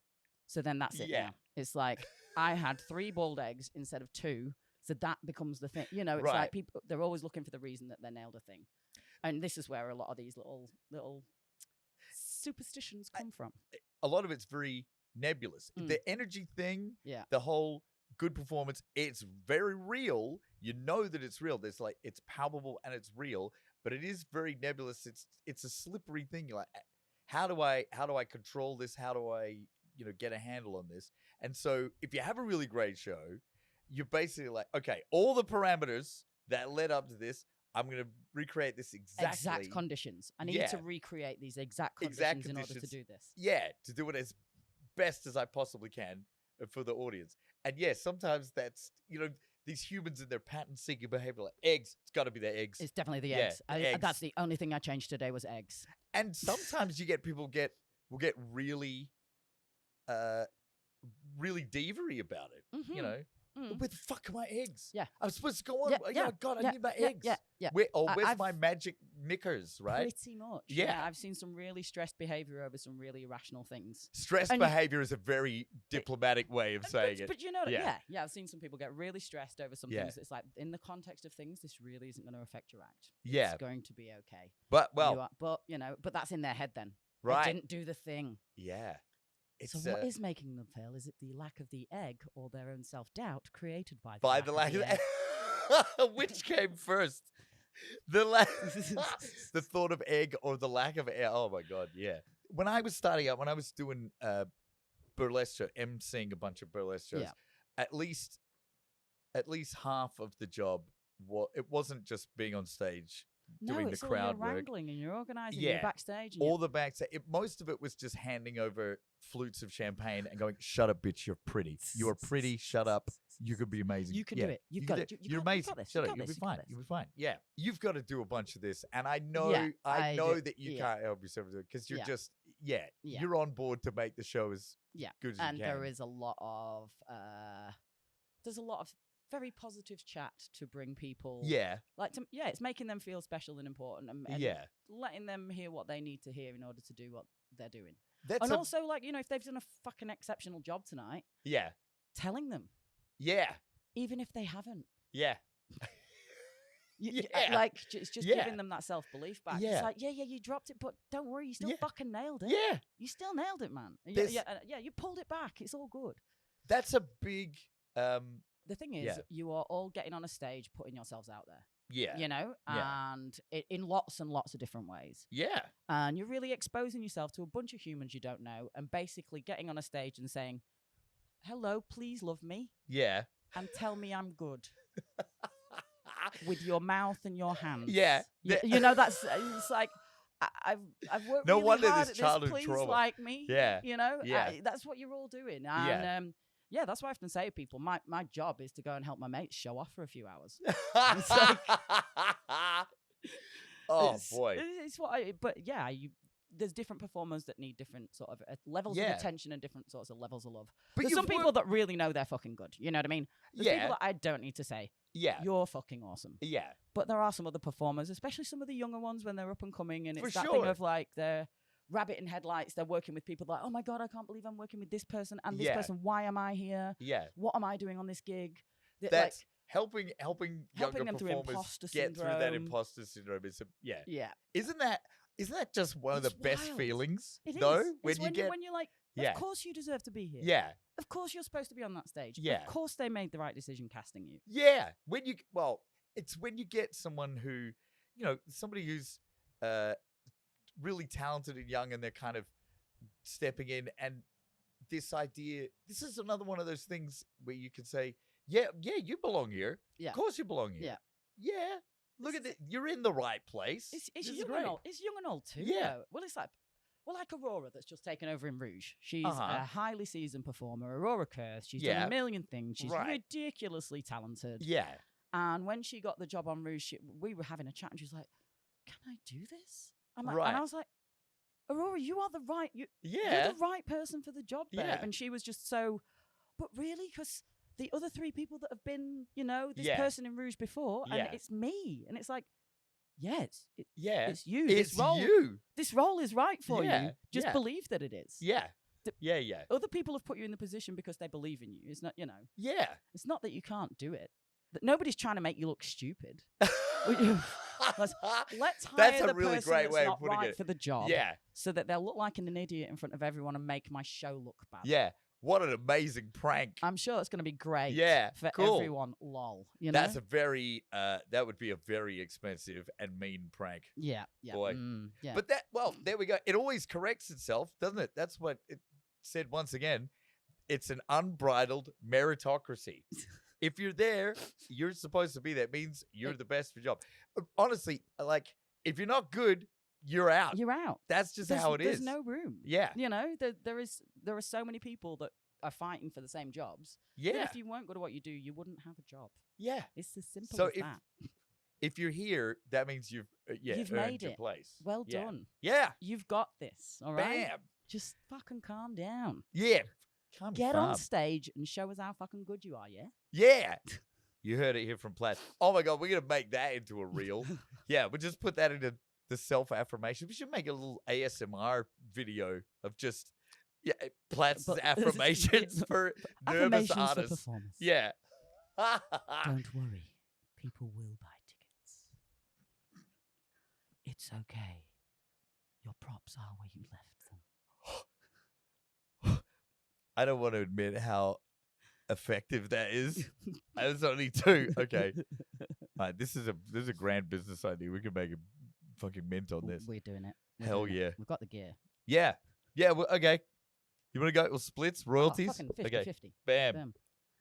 So then that's it now. It's like I had 3 boiled eggs instead of 2. So that becomes the thing. It's like people, they're always looking for the reason that they nailed a thing. And this is where a lot of these little superstitions come from. A lot of it's very nebulous. The energy thing, the whole good performance, it's very real. You know that it's real. There's it's palpable and it's real, but it is very nebulous. It's a slippery thing. You're like, how do I control this? How do I, get a handle on this? And so if you have a really great show, you're basically like, okay, all the parameters that led up to this, I'm going to recreate this exact conditions. I need to recreate these exact conditions in order to do this. Yeah, to do it as best as I possibly can for the audience. And sometimes that's, these humans in their pattern-seeking behavior, like eggs. It's got to be the eggs. It's definitely the eggs. Eggs. That's the only thing I changed today was eggs. And sometimes you get people will get really, really deavery about it. Where the fuck are my eggs? Yeah, I'm supposed to go on. God, I need my eggs. Yeah. Where's my magic knickers? Right. Pretty much. Yeah. I've seen some really stressed behavior over some really irrational things. Stressed behavior is a very diplomatic way of saying it. But I've seen some people get really stressed over some things. It's like, in the context of things, this really isn't going to affect your act. Yeah, it's going to be okay. But but that's in their head then. Right. They didn't do the thing. Yeah. It's So what is making them fail? Is it the lack of the egg or their own self-doubt created by by lack the of lack the egg? of which came first? The the thought of egg or the lack of egg? Oh my god, yeah. When I was starting out, when I was doing burlesque show, emceeing a bunch of burlesque shows, Yeah. at least half of the job it wasn't just being on stage No, doing it's the all crowd your work. wrangling and you're organising, Yeah. you're backstage, and All the backstage, most of it was just handing over flutes of champagne and going, "Shut up, bitch! You're pretty. You are pretty. Shut up. You could be amazing. You can Yeah, do it. You've you got can it. do You've You're got- you've amazing. got this. Shut You've up. got You'll be this. You've got fine. this. You'll be fine. Yeah, you've got to do a bunch of this, and I know, Yeah, I I know do. that you Yeah. can't help yourself because you're Yeah. just, Yeah. you're on board to make the show as Yeah, good as and you can. there is a lot of there's a lot of very positive chat to bring people. Yeah, It's making them feel special and important, and yeah. letting them hear what they need to hear in order to do what they're doing. That's And a, also, if they've done a fucking exceptional job tonight, yeah, telling them, yeah, even if they haven't. yeah. Yeah. It's just Yeah. giving them that self belief back. Yeah. It's like, yeah, you dropped it, but don't worry, you still Yeah. fucking nailed it. Yeah, You still nailed it, man. This- You pulled it back. It's all good. that's a big, The thing is, Yeah. you are all getting on a stage, putting yourselves out there, yeah, Yeah. And in lots and lots of different ways. yeah, And you're really exposing yourself to a bunch of humans you don't know, and basically getting on a stage and saying, "Hello, please love me yeah. and tell me I'm good." With your mouth and your hands. Yeah. That's it's like I've worked No really wonder hard this at childhood Please trauma. like me. Yeah. Yeah. That's what you're all doing. Yeah. And that's why I often say to people, my job is to go and help my mates show off for a few hours. Oh It's- boy. it's what there's different performers that need different sort of levels Yeah. of attention and different sorts of levels of love. But There's you've some people worked- that really know they're fucking good. You know what I mean? There's Yeah. people that I don't need to say, Yeah. "You're fucking awesome." Yeah. But there are some other performers, especially some of the younger ones when they're up and coming, and For it's that sure. thing of like they're rabbit in headlights. They're working with people like, "Oh my god, I can't believe I'm working with this person and this Yeah. person. Why am I here? Yeah. What am I doing on this gig?" That's helping younger them through performers imposter get through that syndrome. imposter syndrome. Yeah. yeah, Isn't that just one of It's the best wild. feelings? it is. though? It's When you get when you're like, Yeah. of course you deserve to be here. Yeah. Of course you're supposed to be on that stage. Yeah. Of course they made the right decision casting you. Yeah. It's when you get someone who, somebody who's really talented and young and they're kind of stepping in, and this is another one of those things where you can say, yeah, you belong here. Yeah. Of course you belong here. Yeah. Yeah. Look at it. You're in the right place. It's This is young great. and old. It's young and old too. Yeah. though. Well, it's like Aurora that's just taken over in Rouge. She's Uh-huh. a highly seasoned performer. Aurora Kurth. She's Yeah. done a million things. She's Right. ridiculously talented. Yeah. And when she got the job on Rouge, we were having a chat, and she was like, "Can I do this?" Right. And I was like, "Aurora, you are the right. You're Yeah. the right person for the job, babe." Yeah. And she was just so. But really, because the other three people that have been, this Yeah. person in Rouge before, Yeah. and it's me, and it's like, yes, Yeah. it's you. It's this role, you. this role is right for Yeah, you. Just yeah. believe that it is. Yeah. The- Yeah. Other people have put you in the position because they believe in you. It's not, Yeah. it's not that you can't do it. That nobody's trying to make you look stupid. Let's hire That's a the really person great that's way of not putting right it. for the job, Yeah. so that they'll look like an idiot in front of everyone and make my show look bad. Yeah. What an amazing prank. I'm sure it's going to be great. Yeah, for cool. everyone. Lol. That's a very that would be a very expensive and mean prank. yeah. boy. Yeah. But there we go. It always corrects itself, doesn't it? That's what it said once again. It's an unbridled meritocracy. If you're there, you're supposed to be there. It means you're the best for your job. Honestly, like if you're not good, you're out. You're out. That's just how it is. There's no room. Yeah. There are so many people that are fighting for the same jobs. that Yeah. if you weren't good at what you do, you wouldn't have a job. Yeah. It's as simple So as that. If you're here, that means you've You've earned made your it. place. Well Yeah. done. Yeah. You've got this. All right. Bam. Just fucking calm down. Yeah. Calm Get down. on stage and show us how fucking good you are. Yeah. Yeah. You heard it here from Platts. Oh my God, we're going to make that into a reel. Yeah, we'll just put that into the self-affirmation. We should make a little ASMR video of just Platts' But- affirmations for nervous Affirmations for artists. performers. Yeah. Don't worry. People will buy tickets. It's okay. your props are where you left them. I don't want to admit how effective that is. There's only 2. Okay. All right, this is a grand business idea. We can make a fucking mint on this. We're doing it. We're Hell doing it. yeah. We've got the gear. Yeah. Yeah, well, okay. You want to go with splits, royalties? Oh, fucking 50, okay. 50. Bam. Bam.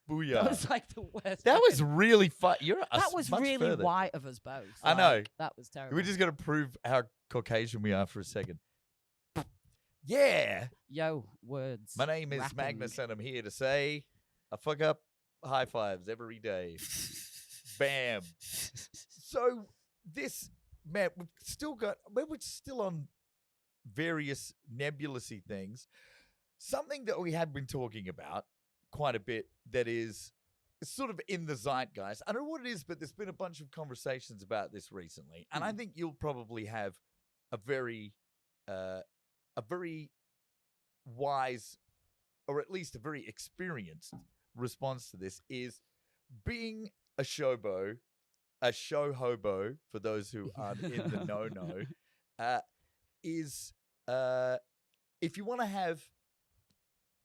Booyah. That was like the worst. That was fucking- really fun. You're that was much really further. white of us both. I know. Like, that was terrible. We're just going to prove how Caucasian we are for a second. Yeah. Yo, words. My name is rapping. Magnus, and I'm here to say I fuck up high fives every day. Bam. So this, man, we're still on various nebulous-y things. Something that we had been talking about quite a bit that is sort of in the zeitgeist. I don't know what it is, but there's been a bunch of conversations about this recently. And I think you'll probably have a very wise, or at least a very experienced response to this, is being a show hobo, for those who aren't in the know, is if you want to have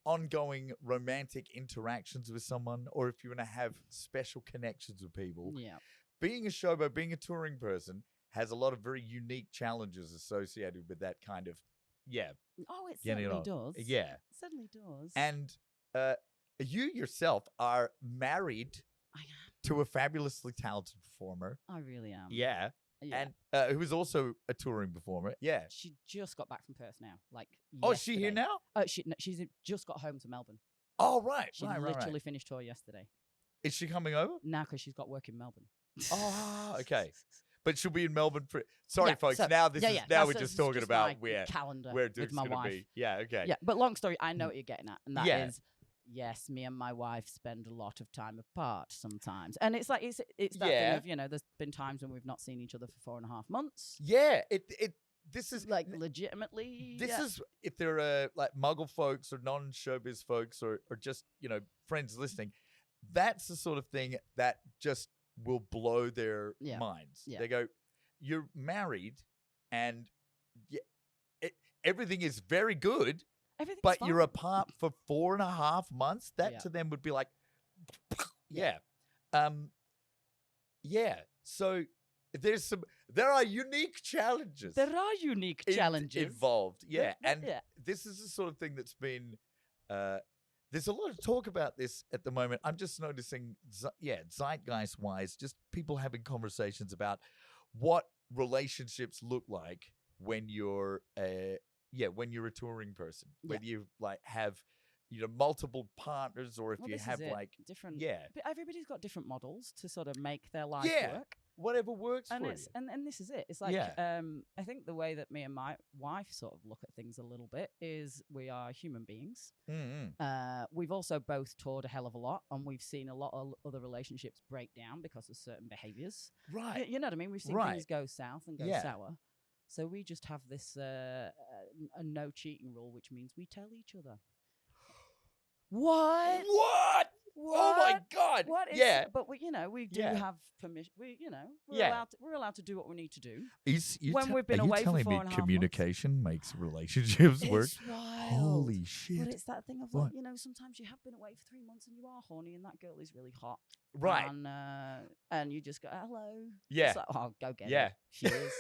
ongoing romantic interactions with someone, or if you want to have special connections with people, Yeah. being a showbo, being a touring person, has a lot of very unique challenges associated with that kind of, Oh, it getting certainly on. does. Yeah. It certainly does. And you yourself are married I am. to a fabulously talented performer. I really am. Yeah. Yeah. And who is also a touring performer. Yeah. She just got back from Perth now. Like, Oh, is she here yesterday. now? She's just got home to Melbourne. Oh, right. She right. literally finished tour yesterday. Is she coming over? Now, because she's got work in Melbourne. Oh, okay. But she'll be in Melbourne for. Sorry, Yeah, folks. so- now this yeah, is yeah, now that's- we're this just is talking just about my where calendar where with Duke's my gonna wife. be. Yeah. Okay. Yeah, but long story, I know what you're getting at, and that is, Yeah. yes, me and my wife spend a lot of time apart sometimes, and it's like it's that Yeah. thing of, there's been times when we've not seen each other for 4.5 months. Yeah. This is Like legitimately, This yeah. is if there are like Muggle folks or non-showbiz folks or just friends listening. That's the sort of thing that just will blow their Yeah. minds. Yeah. They go, "You're married, and everything is very good, Everything's but you're fine. apart for 4.5 months." That Yeah. to them would be like, Yeah. yeah. So there are unique challenges. There are unique challenges Involved. Yeah. And yeah. this is the sort of thing that's been there's a lot of talk about this at the moment. I'm just noticing zeitgeist wise, just people having conversations about what relationships look like when you're a touring person. Yeah. Whether you like have multiple partners, or if Well, you this have is it. like different. yeah. But everybody's got different models to sort of make their life Yeah. work. Whatever works And for it's you. and this is it. It's like Yeah. I think the way that me and my wife sort of look at things a little bit is we are human beings. Mm-hmm. We've also both toured a hell of a lot, and we've seen a lot of other relationships break down because of certain behaviors. Right. You know what I mean? We've seen Right. things go south and go Yeah. sour. So we just have this a no cheating rule, which means we tell each other. What? What? Oh my What? God. What is? yeah. But we do Yeah. have permission. We're Yeah. allowed to do what we need to do. When we've been are you away for telling 4.5 me months? communication makes relationships work? It's wild. Holy shit. But it's that thing of What? like, sometimes you have been away for 3 months and you are horny, and that girl is really hot. Right. And you just go, hello. Yeah. It's like, oh, go get Yeah. her. She is.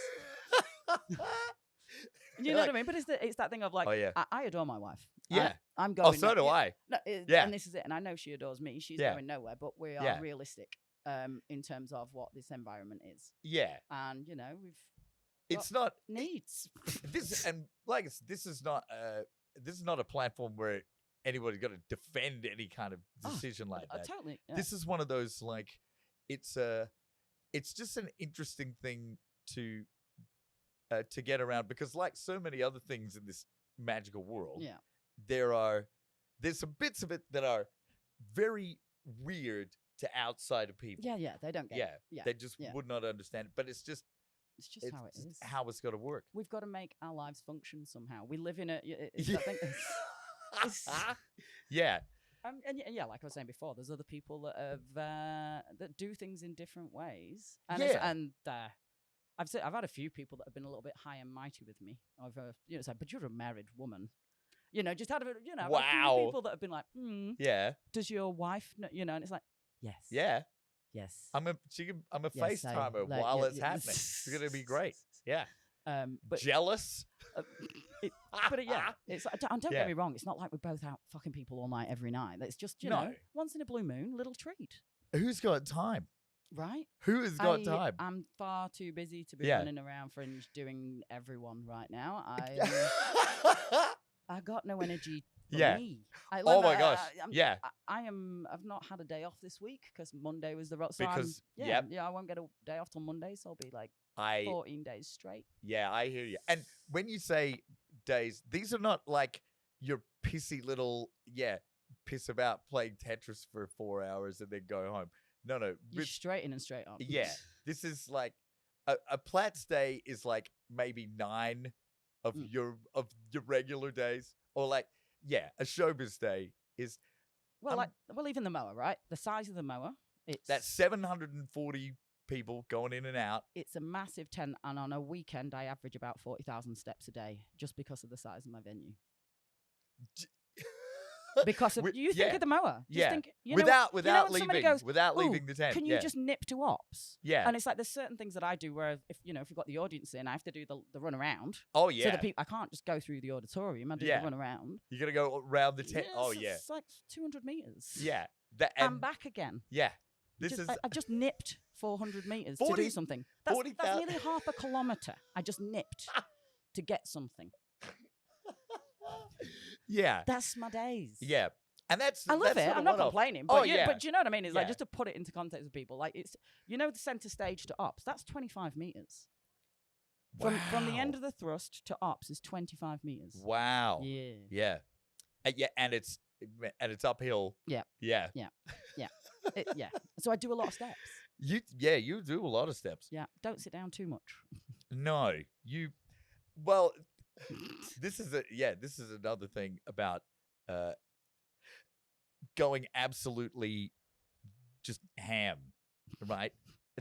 You know what I mean? But it's that thing of like, Oh, yeah. I adore my wife. Yeah. I'm going. Oh, so do I. No, Yeah. And this is it. And I know she adores me. She's Yeah. going nowhere. But we are Yeah. realistic in terms of what this environment is. Yeah. And we've It's not needs. this, and like this is not a platform where anybody's got to defend any kind of decision like that. Totally. Yeah. This is one of those like it's just an interesting thing to get around, because like so many other things in this magical world, yeah. there's some bits of it that are very weird to outsider people. Yeah. Yeah. They don't get Yeah, it. Yeah. they just yeah. would not understand it. But it's just It's just how it is. how it's got to work. We've got to make our lives function somehow. We live in it's that thing. It's- Yeah, and yeah, like I was saying before, there's other people that have that do things in different ways. And Yeah. I've had a few people that have been a little bit high and mighty with me. I've it's like, but you're a married woman. Just had a few people that have been like, Yeah. does your wife know, and it's like, yes. Yeah. Yes. I'm a Yes, FaceTimer like, while yeah, it's yeah. happening. It's gonna be great. Yeah. But Jealous? it's like, don't Yeah. get me wrong. It's not like we're both out fucking people all night every night. It's just No. once in a blue moon, little treat, Who's got time? right? Who has got time? I'm far too busy to be Yeah. running around Fringe doing everyone right now. I got no energy for Yeah. me. Oh my gosh. Yeah. I've not had a day off this week because Monday was the rock. Because- I won't get a day off till Monday, so I'll be like 14 days straight. Yeah, I hear you. And when you say days, these are not like your pissy little, piss about playing Tetris for 4 hours and then go home. No. You're straight in and straight up. Yeah. This is like a Platts day is like maybe 9 of your regular days. Or like, a Showbiz day is Well, even the mower, right? The size of the mower, that's 740 people going in and out. It's a massive tent, and on a weekend, I average about 40,000 steps a day just because of the size of my venue. Because of you think of the mower, just think, without when leaving, somebody goes, without "Ooh, leaving the tent. Can you just nip to ops? Yeah. And it's like there's certain things that I do where if we've got the audience in, I have to do the run around. Oh So yeah. I can't just go through the auditorium. I do the run around. You gotta go around the tent. It's like 200 meters. Yeah. I'm back again. Yeah. I've just nipped 400 meters 40 to do something. That's 40,000 nearly half a kilometer. I just nipped to get something. Yeah. That's my days. Yeah. And I love it. I'm not complaining. But, but do you know what I mean? It's like Yeah. just to put it into context with people. Like it's the center stage to ops. That's 25 meters. From the end of the thrust to ops is 25 meters. Wow. Yeah. Yeah. And it's uphill. Yeah. Yeah. Yeah. So I do a lot of steps. You do a lot of steps. Yeah. Don't sit down too much. No. Well, this is another thing about going absolutely just ham, right?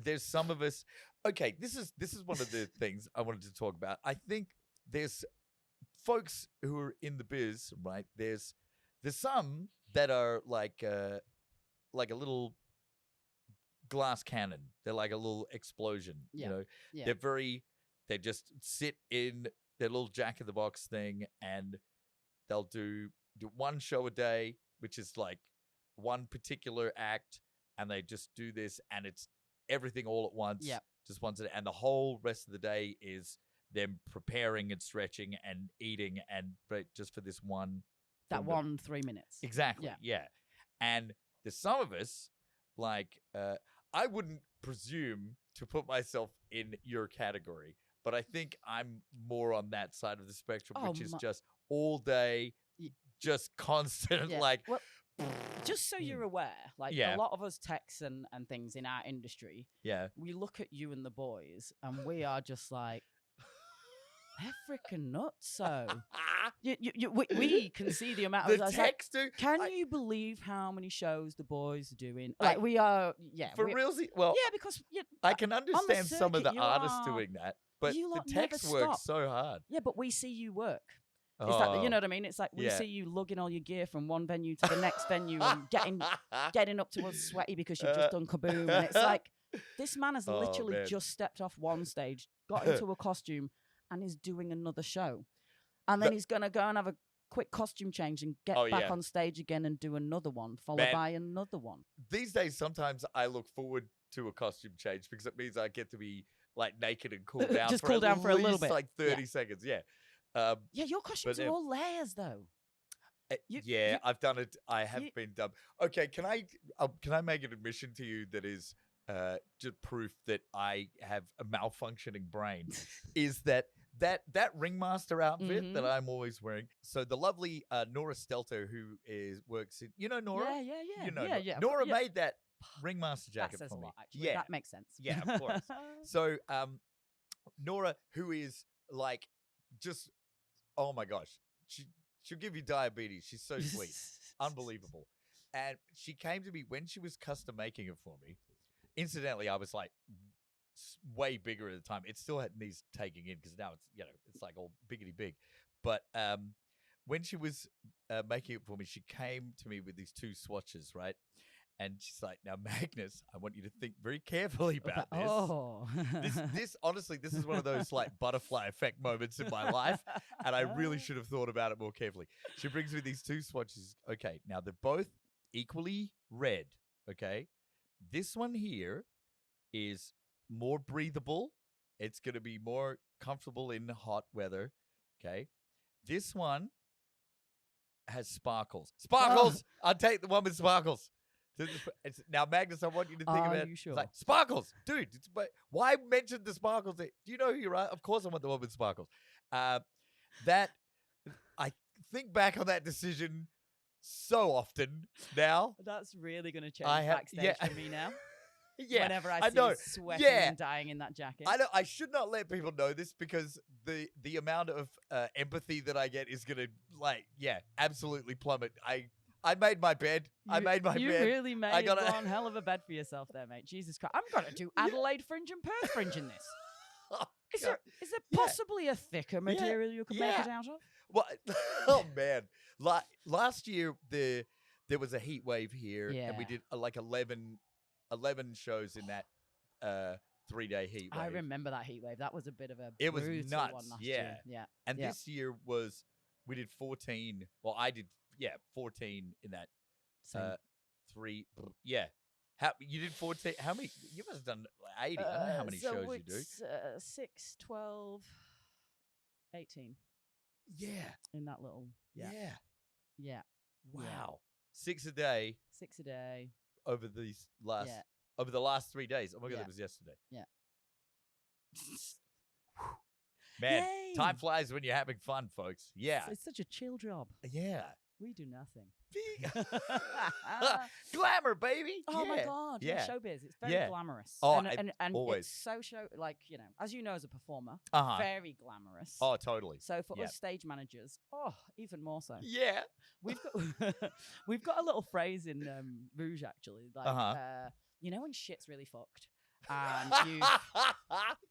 There's some of us. Okay, this is one of the things I wanted to talk about. I think there's folks who are in the biz, right? There's some that are like a little glass cannon. They're like a little explosion. Yeah. Yeah. They just sit in their little Jack in the Box thing, and they'll do one show a day, which is like one particular act, and they just do this, and it's everything all at once. Yeah. Just once a day, and the whole rest of the day is them preparing and stretching and eating, and just for this one. That 3 minutes. Exactly. Yeah. And there's some of us, like, I wouldn't presume to put myself in your category, but I think I'm more on that side of the spectrum, which is just all day, just constant, like. Well, just so you're aware, like a lot of us techs and things in our industry, we look at you and the boys, and we are just like, they're freaking nuts. So we can see the amount of the techs do. Can you believe how many shows the boys are doing? Like we are, for real. Well, because I can understand some of the circuit, artists doing that, but the techs work so hard. Yeah, but we see you work. It's like, you know what I mean? It's like we see you lugging all your gear from one venue to the next venue and getting up to us sweaty because you've just done kaboom. And it's like, this man has literally just stepped off one stage, got into a costume, and is doing another show. And then he's going to go and have a quick costume change and get back on stage again and do another one, followed by another one. These days, sometimes I look forward to a costume change because it means I get to be like naked and cool down. Just cool down for a little bit. Like 30 seconds. Yeah. Your costumes are all layers, though. I've done it. I have been done. Okay, can I make an admission to you that is just proof that I have a malfunctioning brain? Is that ringmaster outfit that I'm always wearing? So the lovely Nora Stelter, who works in, Nora? Yeah. You know, yeah. Nora made that ringmaster jacket that says for a me. lot, actually. That makes sense. Yeah, of course. So Nora, who is like just, oh my gosh, she'll give you diabetes. She's so sweet. Unbelievable. And she came to me when she was custom making it for me. Incidentally, I was like, way bigger at the time. It still needs taking in because now it's it's like all biggity big. But when she was making it for me, she came to me with these 2 swatches, right? And she's like, "Now, Magnus, I want you to think very carefully about this. Oh. This honestly, this is one of those like butterfly effect moments in my life, and I really should have thought about it more carefully." She brings me these 2 swatches. Okay, now they're both equally red. Okay, this one here is more breathable. It's going to be more comfortable in hot weather. Okay, this one has sparkles. Sparkles. I'll take the one with sparkles. Now, Magnus, I want you to think about it. You sure? It's like, sparkles, dude. Why mention the sparkles? Do you know who you're right? Of course I want the one with sparkles. That I think back on that decision so often now. That's really going to change backstage for me now. Yeah, whenever I see know. you sweating Yeah. and dying in that jacket. I know. I should not let people know this because the amount of empathy that I get is gonna absolutely plummet. I made my bed. I made my you bed. You really made gotta- one hell of a bed for yourself there, mate. Jesus Christ. I'm going to do Adelaide Fringe and Perth Fringe in this. Is there possibly a thicker material you could make it out of? Well, oh man, last year there was a heat wave here, and we did like 11 shows in that 3-day heat wave. I remember that heat wave. That was a bit of a It was brutal nuts. one last Yeah. year. Yeah. And this year we did 14. Well, I did 14 in that Same. 3. Yeah. You did 14. How many? You must have done 80. I don't know how many shows you do. 6, 12, 18 Yeah. in that little. Yeah. Wow. 6 a day 6 a day. over these over the last 3 days. Oh my god, Yeah. that was yesterday. Yeah. Man, Yay. time flies when you're having fun, folks. Yeah. It's such a chill job. Yeah. We do nothing. Glamour, baby. Oh my Yeah. god! Yeah. Showbiz. It's very Yeah. glamorous. Oh, and always. it's so as you know, as a performer, Uh-huh. very glamorous. Oh, totally. So for Yep. us stage managers, even more so. Yeah. We've got we've got a little phrase in Rouge actually, like you know when shit's really fucked, and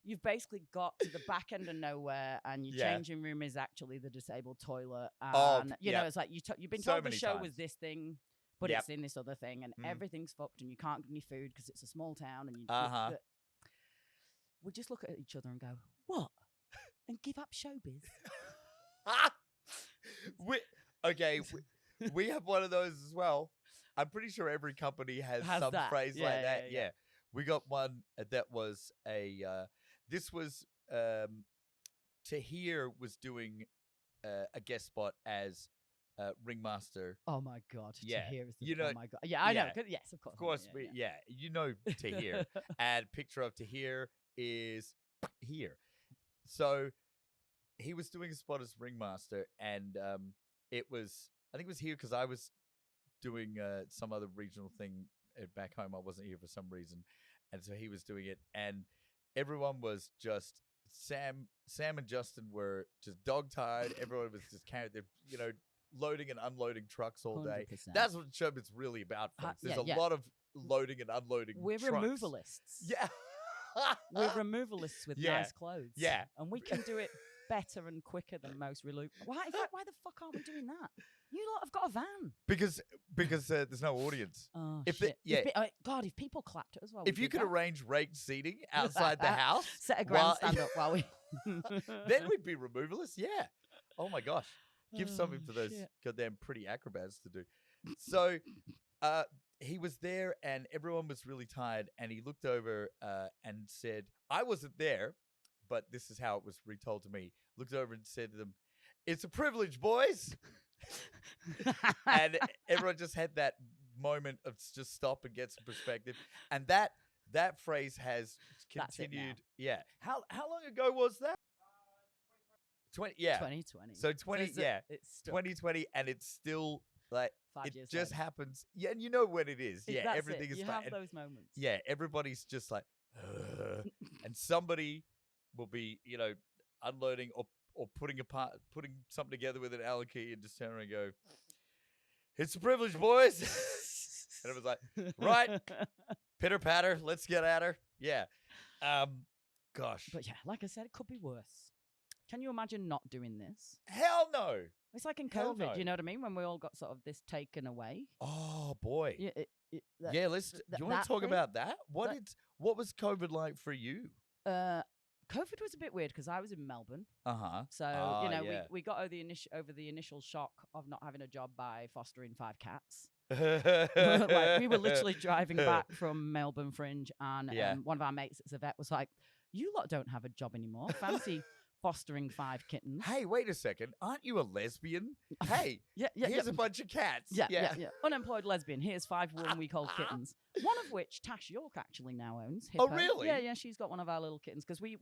you've basically got to the back end of nowhere, and your changing room is actually the disabled toilet, and you know it's like you've been So told the many show times. was this thing. But it's in this other thing, and everything's fucked, and you can't get any food because it's a small town, and we just look at each other and go, "What?" and give up Showbiz. we have one of those as well. I'm pretty sure every company has some that. phrase Yeah, like that. yeah. Yeah. We got one that was this was Tahir was doing a guest spot as ringmaster. Oh my god! Yeah. Tahir is the, You know- oh my god! Yeah, I know. yeah. Yes, of course. Of course, you know Tahir. And picture of Tahir is here. So he was doing a spot as ringmaster, and I think it was here because I was doing some other regional thing back home. I wasn't here for some reason, and so he was doing it, and everyone was just Sam and Justin were just dog tired. Everyone was just carrying their loading and unloading trucks all day. 100%. That's what Showbiz really about, folks. There's a lot of loading and unloading. We're trucks. removalists. Yeah. We're removalists with Yeah. nice clothes. Yeah. And we can do it better and quicker than most why the fuck aren't we doing that? You lot have got a van. because there's no audience. Oh, If shit. the- God, if people clapped it as well. If we you did could that. arrange raked seating outside the house, Set a while- grandstand up while we... then we'd be removalists. Yeah. Oh my gosh. Give something Oh, for those shit. goddamn pretty acrobats to do. So he was there and everyone was really tired, and he looked over and said, I wasn't there, but this is how it was retold to me. Looked over and said to them, "It's a privilege, boys." And everyone just had that moment of just stop and get some perspective. And that phrase has That's it now. continued. Yeah. How long ago was that? 2020. So 20, it's it's stuck 2020, and it's still like 5 it years just later. happens. Yeah, and you know when it is. Yeah, That's everything it. is You fine. have And those moments. yeah, everybody's just like, "Ugh." And somebody will be, unloading or putting something together with an Allen key and just turn around and go, "It's a privilege, boys." And it was like, right, pitter patter, let's get at her. Yeah. Gosh. But yeah, like I said, it could be worse. Can you imagine not doing this? Hell no. It's like in Hell COVID, no. you know what I mean? When we all got sort of this taken away. Oh boy. Yeah, Yeah, let's. Do you want that to talk thing? about that? That- What was COVID like for you? COVID was a bit weird because I was in Melbourne, Uh-huh. so yeah. we got over the initial shock of not having a job by fostering 5 cats. Like we were literally driving back from Melbourne Fringe, and Yeah. one of our mates at the vet was like, "You lot don't have a job anymore. Fancy fostering 5 kittens." Hey, wait a second. Aren't you a lesbian? Hey, Yeah, here's a bunch of cats. yeah. Unemployed lesbian. Here's 5 1-week-old kittens. One of which Tash York actually now owns. Oh, Hippo. really? Yeah. She's got one of our little kittens because we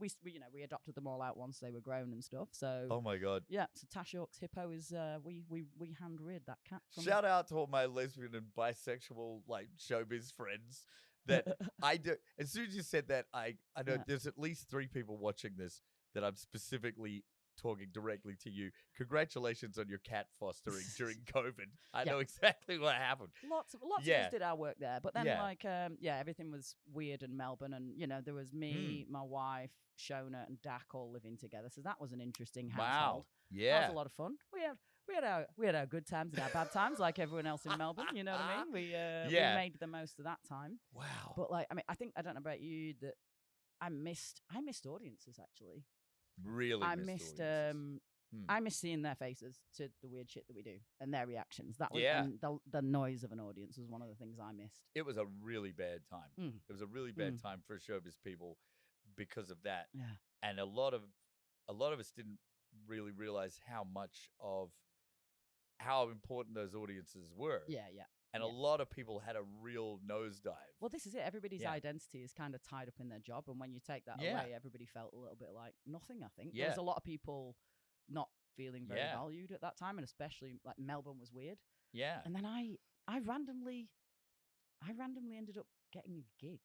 adopted them all out once they were grown and stuff. So Oh my god. yeah, so Tash York's Hippo is we hand reared that cat. From Shout out to all my lesbian and bisexual like showbiz friends that I do. As soon as you said that, I know Yeah. there's at least 3 people watching this that I'm specifically talking directly to you. Congratulations on your cat fostering during COVID. I know exactly what happened. Lots of Yeah. us did our work there, but then Yeah. everything was weird in Melbourne, and there was me, my wife, Shona, and Dak all living together. So that was an interesting household. Wow. That Yeah. was a lot of fun. We had our good times and our bad times, like everyone else in Melbourne. You know what I mean? We made the most of that time. Wow. But like, I mean, I don't know about you, that I missed audiences actually. Really I missed missed audiences. I miss seeing their faces to the weird shit that we do and their reactions. That was Yeah. and the noise of an audience was one of the things I missed. It was a really bad time. Mm. It was a really bad time for showbiz people because of that. Yeah. And a lot of us didn't really realize how important those audiences were. Yeah. And yeah. a lot of people had a real nosedive. Well, this is it. Everybody's Yeah. identity is kind of tied up in their job, and when you take that Yeah. away, everybody felt a little bit like nothing. I think Yeah. there was a lot of people not feeling very Yeah. valued at that time, and especially like Melbourne was weird. Yeah. And then I randomly ended up getting a gig.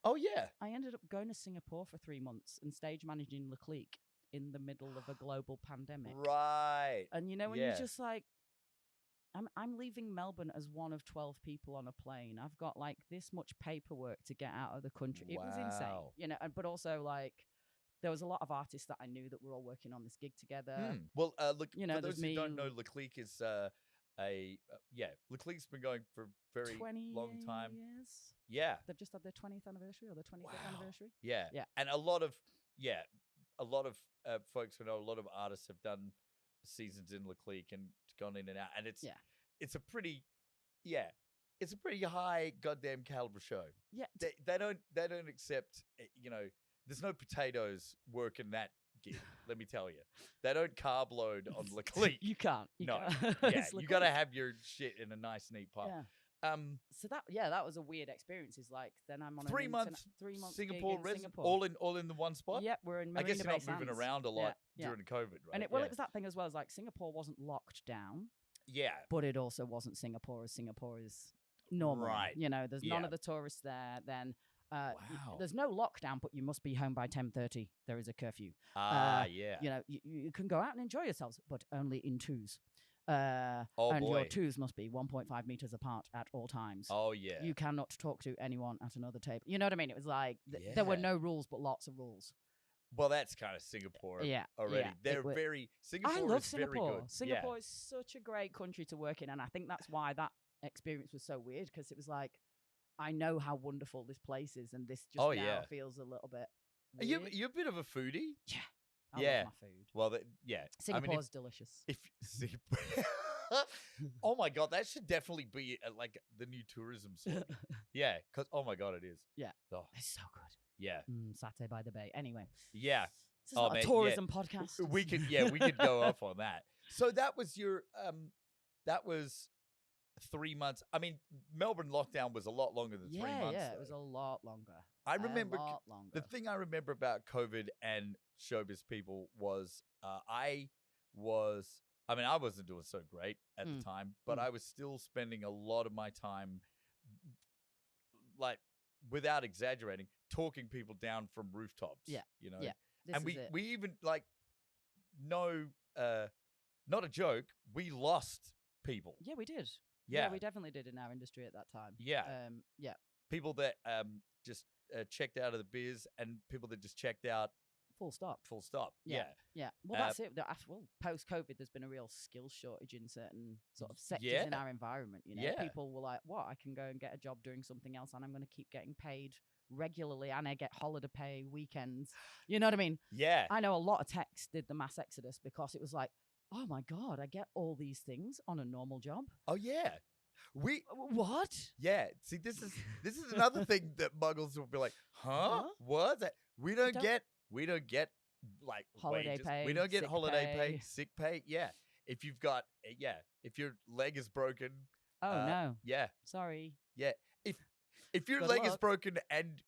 Oh yeah. I ended up going to Singapore for 3 months and stage managing Leclerc in the middle of a global pandemic. Right. And when Yeah. you're just like, I'm leaving Melbourne as one of 12 people on a plane. I've got like this much paperwork to get out of the country. It was Wow. insane, but also like there was a lot of artists that I knew that were all working on this gig together. Well, look, you know, for there's those who don't me- know, Leclerc is Leclerc's been going for a very 20 long time. years. Yeah. They've just had their 20th anniversary or their 25th anniversary. Yeah. Yeah. And a lot of folks who know, a lot of artists have done seasons in Leclerc and gone in and out, and it's a pretty high goddamn caliber show. Yeah. They don't accept there's no potatoes working that gig. Let me tell you, they don't carb load on Leclerc. You can't. No. can't. Yeah, It's you got to Leclerc. have your shit in a nice neat pile. Yeah. So that was a weird experience. Is like then I'm on 3 an months 3 months Singapore, gig in Singapore. all in the one spot. Yep, we're in I guess Marina you're Bay not moving Sands. around a lot Yeah. during COVID, right? And it was that thing as well as like Singapore wasn't locked down, yeah. but it also wasn't Singapore as Singapore is normal. Right. There's none Yeah. of the tourists there. Then Wow. there's no lockdown, but you must be home by 10:30. There is a curfew. Yeah. You can go out and enjoy yourselves, but only in twos. Oh, and boy. your twos must be 1.5 meters apart at all times. Oh yeah. You cannot talk to anyone at another table. You know what I mean? It was like there were Yeah. no rules, but lots of rules. Well, that's kind of Singapore Yeah, already. yeah, They're it wa- very Singapore. I love is very Singapore. good. Singapore is such a great country to work in, and I think that's why that experience was so weird, because it was like, I know how wonderful this place is, and this just Oh, now yeah. feels a little bit Yeah. weird. You're a bit of a foodie. I yeah. love my food. Well, yeah. Singapore's delicious. If oh my god, that should definitely be like the new tourism slogan. Yeah, because oh my god, it is. Yeah. Oh, It's so good. yeah. Satay by the Bay. Anyway, Yeah. this is not man, a yeah. tourism podcast. We could go off on that. So that was your that was 3 months. I mean, Melbourne lockdown was a lot longer than 3 months. Yeah, it though. was a lot longer. I remember a lot longer. the thing I remember about COVID and showbiz people was I wasn't doing so great at the time, but I was still spending a lot of my time, like, without exaggerating, talking people down from rooftops. Yeah. You know? Yeah. This And is it. we even, like, not a joke, we lost people. Yeah, we did. Yeah. we definitely did in our industry at that time. Yeah. Yeah. People that just checked out of the biz and people that just checked out. Full stop. Full stop. Yeah. Well, that's it. Well, post-COVID, there's been a real skill shortage in certain sort of sectors in our environment. You know, Yeah. people were like, "What? I can go and get a job doing something else, and I'm going to keep getting paid regularly, and I get holiday pay, weekends." You know what I mean? Yeah. I know a lot of techs did the mass exodus because it was like, "Oh my god, I get all these things on a normal job." Oh yeah. What? Yeah. See, this is another thing that muggles will be like, huh? What? We don't get like holiday wages. pay. We don't get sick holiday pay. pay, sick pay. Yeah. If you've got if your leg is broken. Oh no. Yeah. Sorry. Yeah. If your Good leg is luck. broken and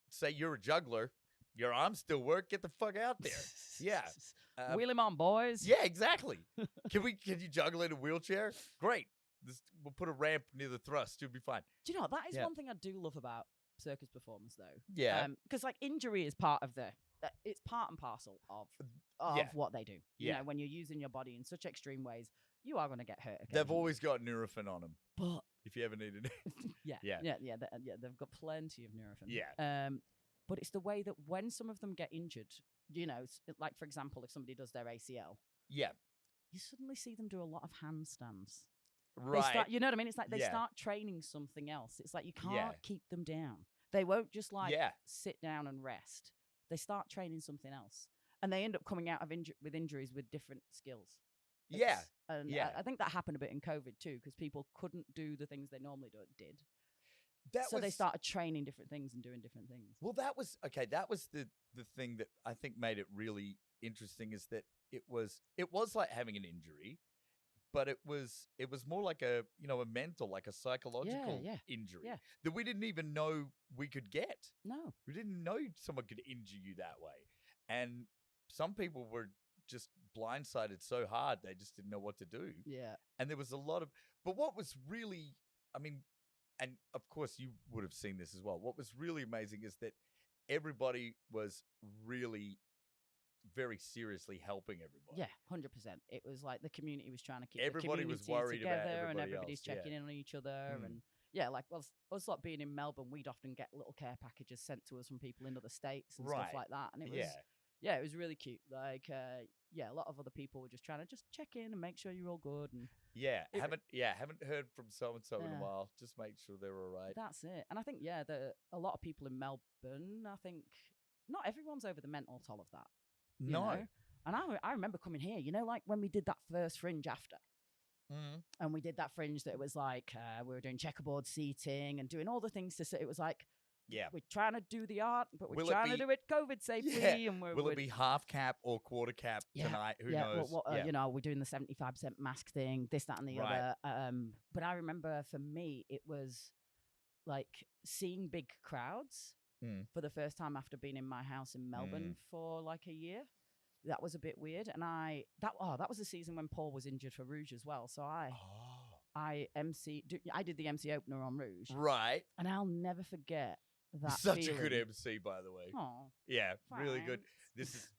say you're a juggler, your arms still work, get the fuck out there. Yeah. Wheel him on, boys. Yeah, exactly. Can you juggle in a wheelchair? Great. We'll put a ramp near the thrust. You'll be fine. Do you know that is Yeah. one thing I do love about circus performance, though? Yeah. Because like injury is part of it's part and parcel of Yeah. what they do. You Yeah. know, when you're using your body in such extreme ways, you are going to get hurt. They've occasionally. always got Nurofen on them. But If you ever needed it. yeah, they've got plenty of Nurofen. Yeah. But it's the way that when some of them get injured, you know, like for example, if somebody does their ACL, Yeah. you suddenly see them do a lot of handstands. Right. They start, you know what I mean? It's like they Yeah. start training something else. It's like you can't Yeah. keep them down. They won't just like Yeah. sit down and rest. They start training something else, and they end up coming out of with injuries with different skills. Yeah. And Yeah. I think that happened a bit in COVID too, because people couldn't do the things they normally did. That So was, they started training different things and doing different things. Well, that was okay. That was the thing that I think made it really interesting is that it was like having an injury, but it was more like a mental, like a psychological yeah, injury yeah. that we didn't even know we could get. No. We didn't know someone could injure you that way, and some people were just blindsided so hard they just didn't know what to do. Yeah. And there was a lot of, but what was really, I mean, and of course you would have seen this as well. What was really amazing is that everybody was really very seriously helping everybody. Yeah, 100%. It was like the community was trying to keep Everybody the was community worried about together, and everybody everybody's else, yeah. checking in on each other. Mm. And yeah, like us like being in Melbourne, we'd often get little care packages sent to us from people in other states and Right. stuff like that. And it was it was really cute. Like a lot of other people were just trying to just check in and make sure you're all good. And haven't heard from so and so in a Yeah. while. Just make sure they're all right. that's it. And I think a lot of people in Melbourne, I think not everyone's over the mental toll of that. you No. know? And I remember coming here, you know, like when we did that first Fringe after. Mm. And we did that Fringe that it was like we were doing checkerboard seating and doing all the things to say. It was like Yeah. we're trying to do the art, but we're Will it trying to be- do it COVID safely. Yeah. And Will it be half cap or quarter cap Yeah. tonight? Who yeah, knows? what, you know, we're doing the 75% mask thing, this, that, and the Right. other. But I remember for me, it was like seeing big crowds Mm. for the first time after being in my house in Melbourne for like a year. That was a bit weird. And that was the season when Paul was injured for Rouge as well. So I did the MC opener on Rouge, Right. and I'll never forget that. Such a good feeling. MC, by the way. Oh, Yeah, really good. thanks. This is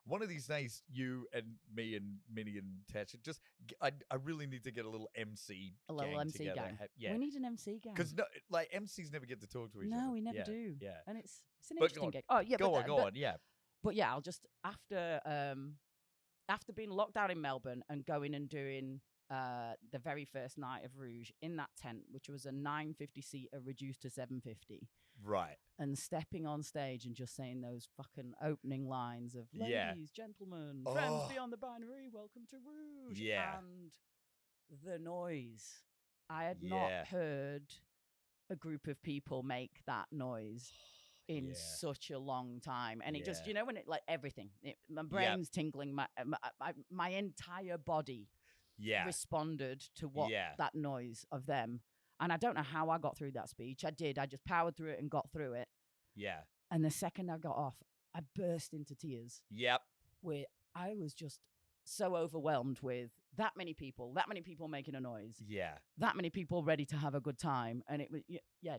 one of these days. You and me and Minnie and Tasha just. I really need to get a little MC. A little gang MC together. gang. Yeah, We need an MC gang. because like MCs never get to talk to each other. No, we never Yeah, do. Yeah. And it's an But go interesting on. gig. Oh yeah, Go but, on, go on. Yeah. But yeah, I'll just after being locked down in Melbourne and going and doing the very first night of Rouge in that tent, which was a 950 seater reduced to 750, Right. and stepping on stage and just saying those fucking opening lines of Yeah. ladies, gentlemen, Oh. friends beyond the binary, welcome to Rouge. Yeah. And the noise. I had Yeah. not heard a group of people make that noise in Yeah. such a long time. And it just, Yeah. you know, when it like everything, my brain's tingling, my entire body Yeah. responded to what Yeah. that noise of them. And I don't know how I got through that speech. I did. I just powered through it and got through it. Yeah. And the second I got off, I burst into tears Yep. where I was just so overwhelmed with that many people making a noise, Yeah. that many people ready to have a good time. And it was,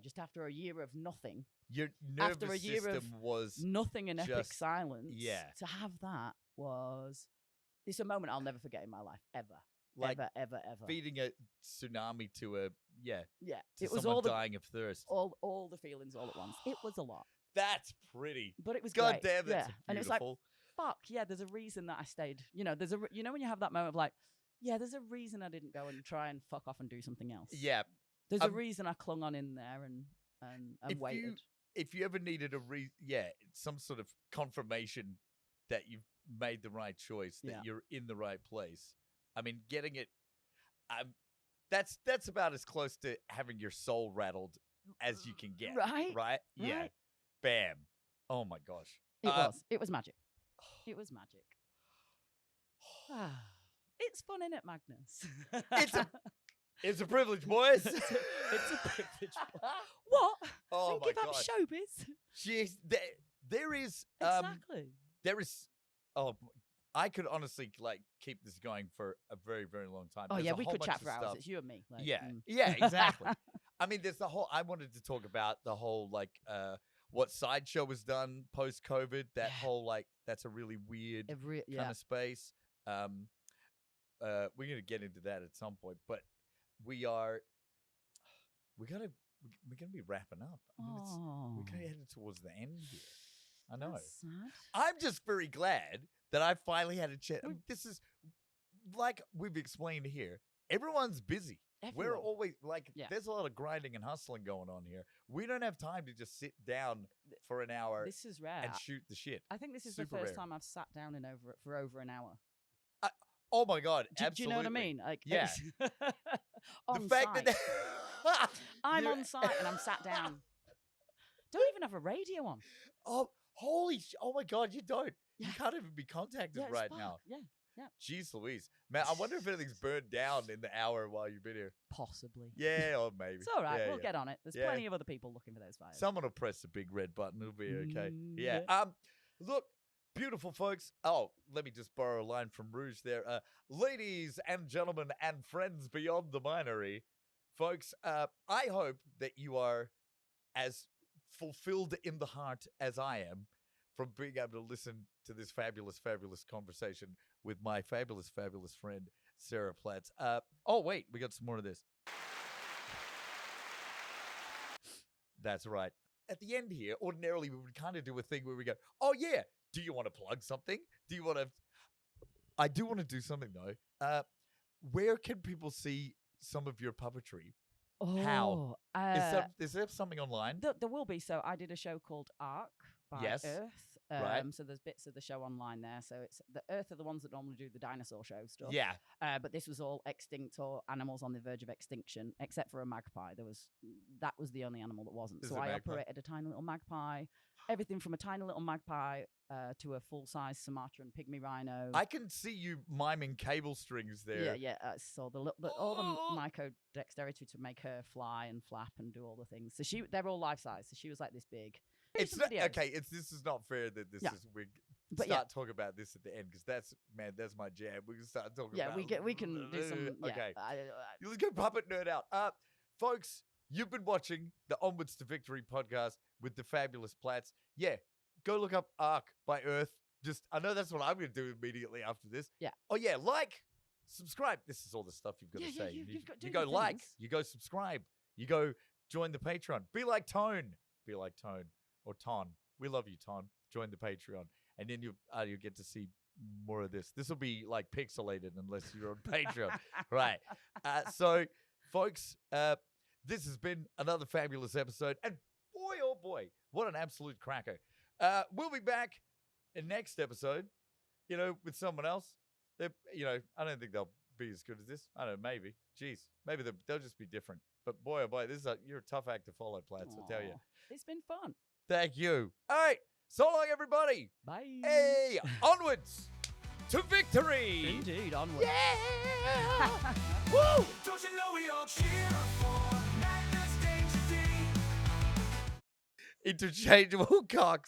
just after a year of nothing, Your After nervous a year of system was. nothing and epic Just- silence, yeah. to have that it's a moment I'll never forget in my life, ever. Like ever. feeding a tsunami to a Yeah, to it was someone all the dying of thirst. all the feelings all at once. It was a lot, That's pretty. but it was God great. damn, that's yeah, and it's beautiful. like, fuck yeah. There's a reason that I stayed. There's you know when you have that moment of like, yeah, there's a reason I didn't go and try and fuck off and do something else. Yeah. There's a reason I clung on in there and waited. If you ever needed some sort of confirmation that you've made the right choice, that you're in the right place. I mean, getting it, that's about as close to having your soul rattled as you can get. Right? Yeah. Right. Bam. Oh my gosh. It was magic. It was magic. It's fun, innit, Magnus? It's a privilege, boys. It's a privilege. What? Oh Don't my give up God. showbiz. Jeez, there is Exactly. there is I could honestly like keep this going for a very, very long time. Oh There's yeah, a we whole could bunch chat of for hours. stuff. It's you and me. Like, Yeah, exactly. I mean, there's I wanted to talk about the whole like what Sideshow was done post COVID. That whole like that's a really weird kind of space. We're gonna get into that at some point, but we're gonna be wrapping up. I mean, we're kind of headed towards the end here. I know. That's sad. I'm just very glad that I finally had a chance. I mean, this is like we've explained here. Everyone's busy. We're Everyone. always like, there's a lot of grinding and hustling going on here. We don't have time to just sit down for an hour This is rare. and shoot the shit. I think this is Super the first rare. time I've sat down for over an hour. Oh my God, Do absolutely. you know what I mean? Like, Yeah. on The fact site. that I'm you're- on site and I'm sat down. Don't even have a radio on. Oh, oh my God, you don't. You can't even be contacted Yeah, it's right fucked. now. Yeah. Jeez Louise. Man, I wonder if anything's burned down in the hour while you've been here. Possibly. Yeah, or maybe. It's all right. Yeah, we'll yeah. get on it. There's Yeah. plenty of other people looking for those fires. Someone will press the big red button. It'll be okay. Yeah. Yeah. Look, beautiful folks. Oh, let me just borrow a line from Rouge there. Ladies and gentlemen and friends beyond the binary, folks, I hope that you are as fulfilled in the heart as I am from being able to listen to this fabulous, fabulous conversation with my fabulous, fabulous friend, Sarah Platts. Oh, wait, we got some more of this. That's right. At the end here, ordinarily we would kind of do a thing where we go, oh yeah, do you want to plug something? Do you want to... I do want to do something though. Where can people see some of your puppetry? How? Is there something online? There will be. So I did a show called Ark by Yes. Earth. Right. So there's bits of the show online there. So it's the Earth are the ones that normally do the dinosaur show stuff. Yeah. But this was all extinct or animals on the verge of extinction, except for a magpie. That was the only animal that wasn't. Is So it I magpie? operated a tiny little magpie, everything from a tiny little magpie to a full-size Sumatran pygmy rhino. I can see you miming cable strings there. Yeah. So all the microdexterity to make her fly and flap and do all the things. So they're all life size. So she was like this big. Here's It's some not, videos. okay. This is not fair that this Yeah. is we But start talking about this at the end because that's my jam. We can start talking. Yeah, about we can do some. Yeah, Okay. Let's go puppet nerd out. Folks, you've been watching the Onwards to Victory podcast with the fabulous Platts. Yeah, go look up Ark by Earth. I know that's what I'm going to do immediately after this. Yeah. Oh yeah, like, subscribe. This is all the stuff you've got to say. you've got to you do go the like, things. you go subscribe, you go join the Patreon. Be like Tone. Be like Tone or Ton. We love you, Ton. Join the Patreon, and then you'll get to see more of this. This will be like pixelated unless you're on Patreon, right? So, folks, this has been another fabulous episode, and boy, oh boy, what an absolute cracker! We'll be back in next episode, with someone else. I don't think they'll be as good as this. I don't know, maybe. Jeez, maybe they'll just be different. But boy, oh boy, you're a tough act to follow, Platts. I tell you. Aw, it's been fun. Thank you. All right. So long, everybody. Bye. Hey, onwards to victory. Indeed, onward. Yeah. Woo. Don't you know we all cheer for Magnus Danger D? Interchangeable cocks.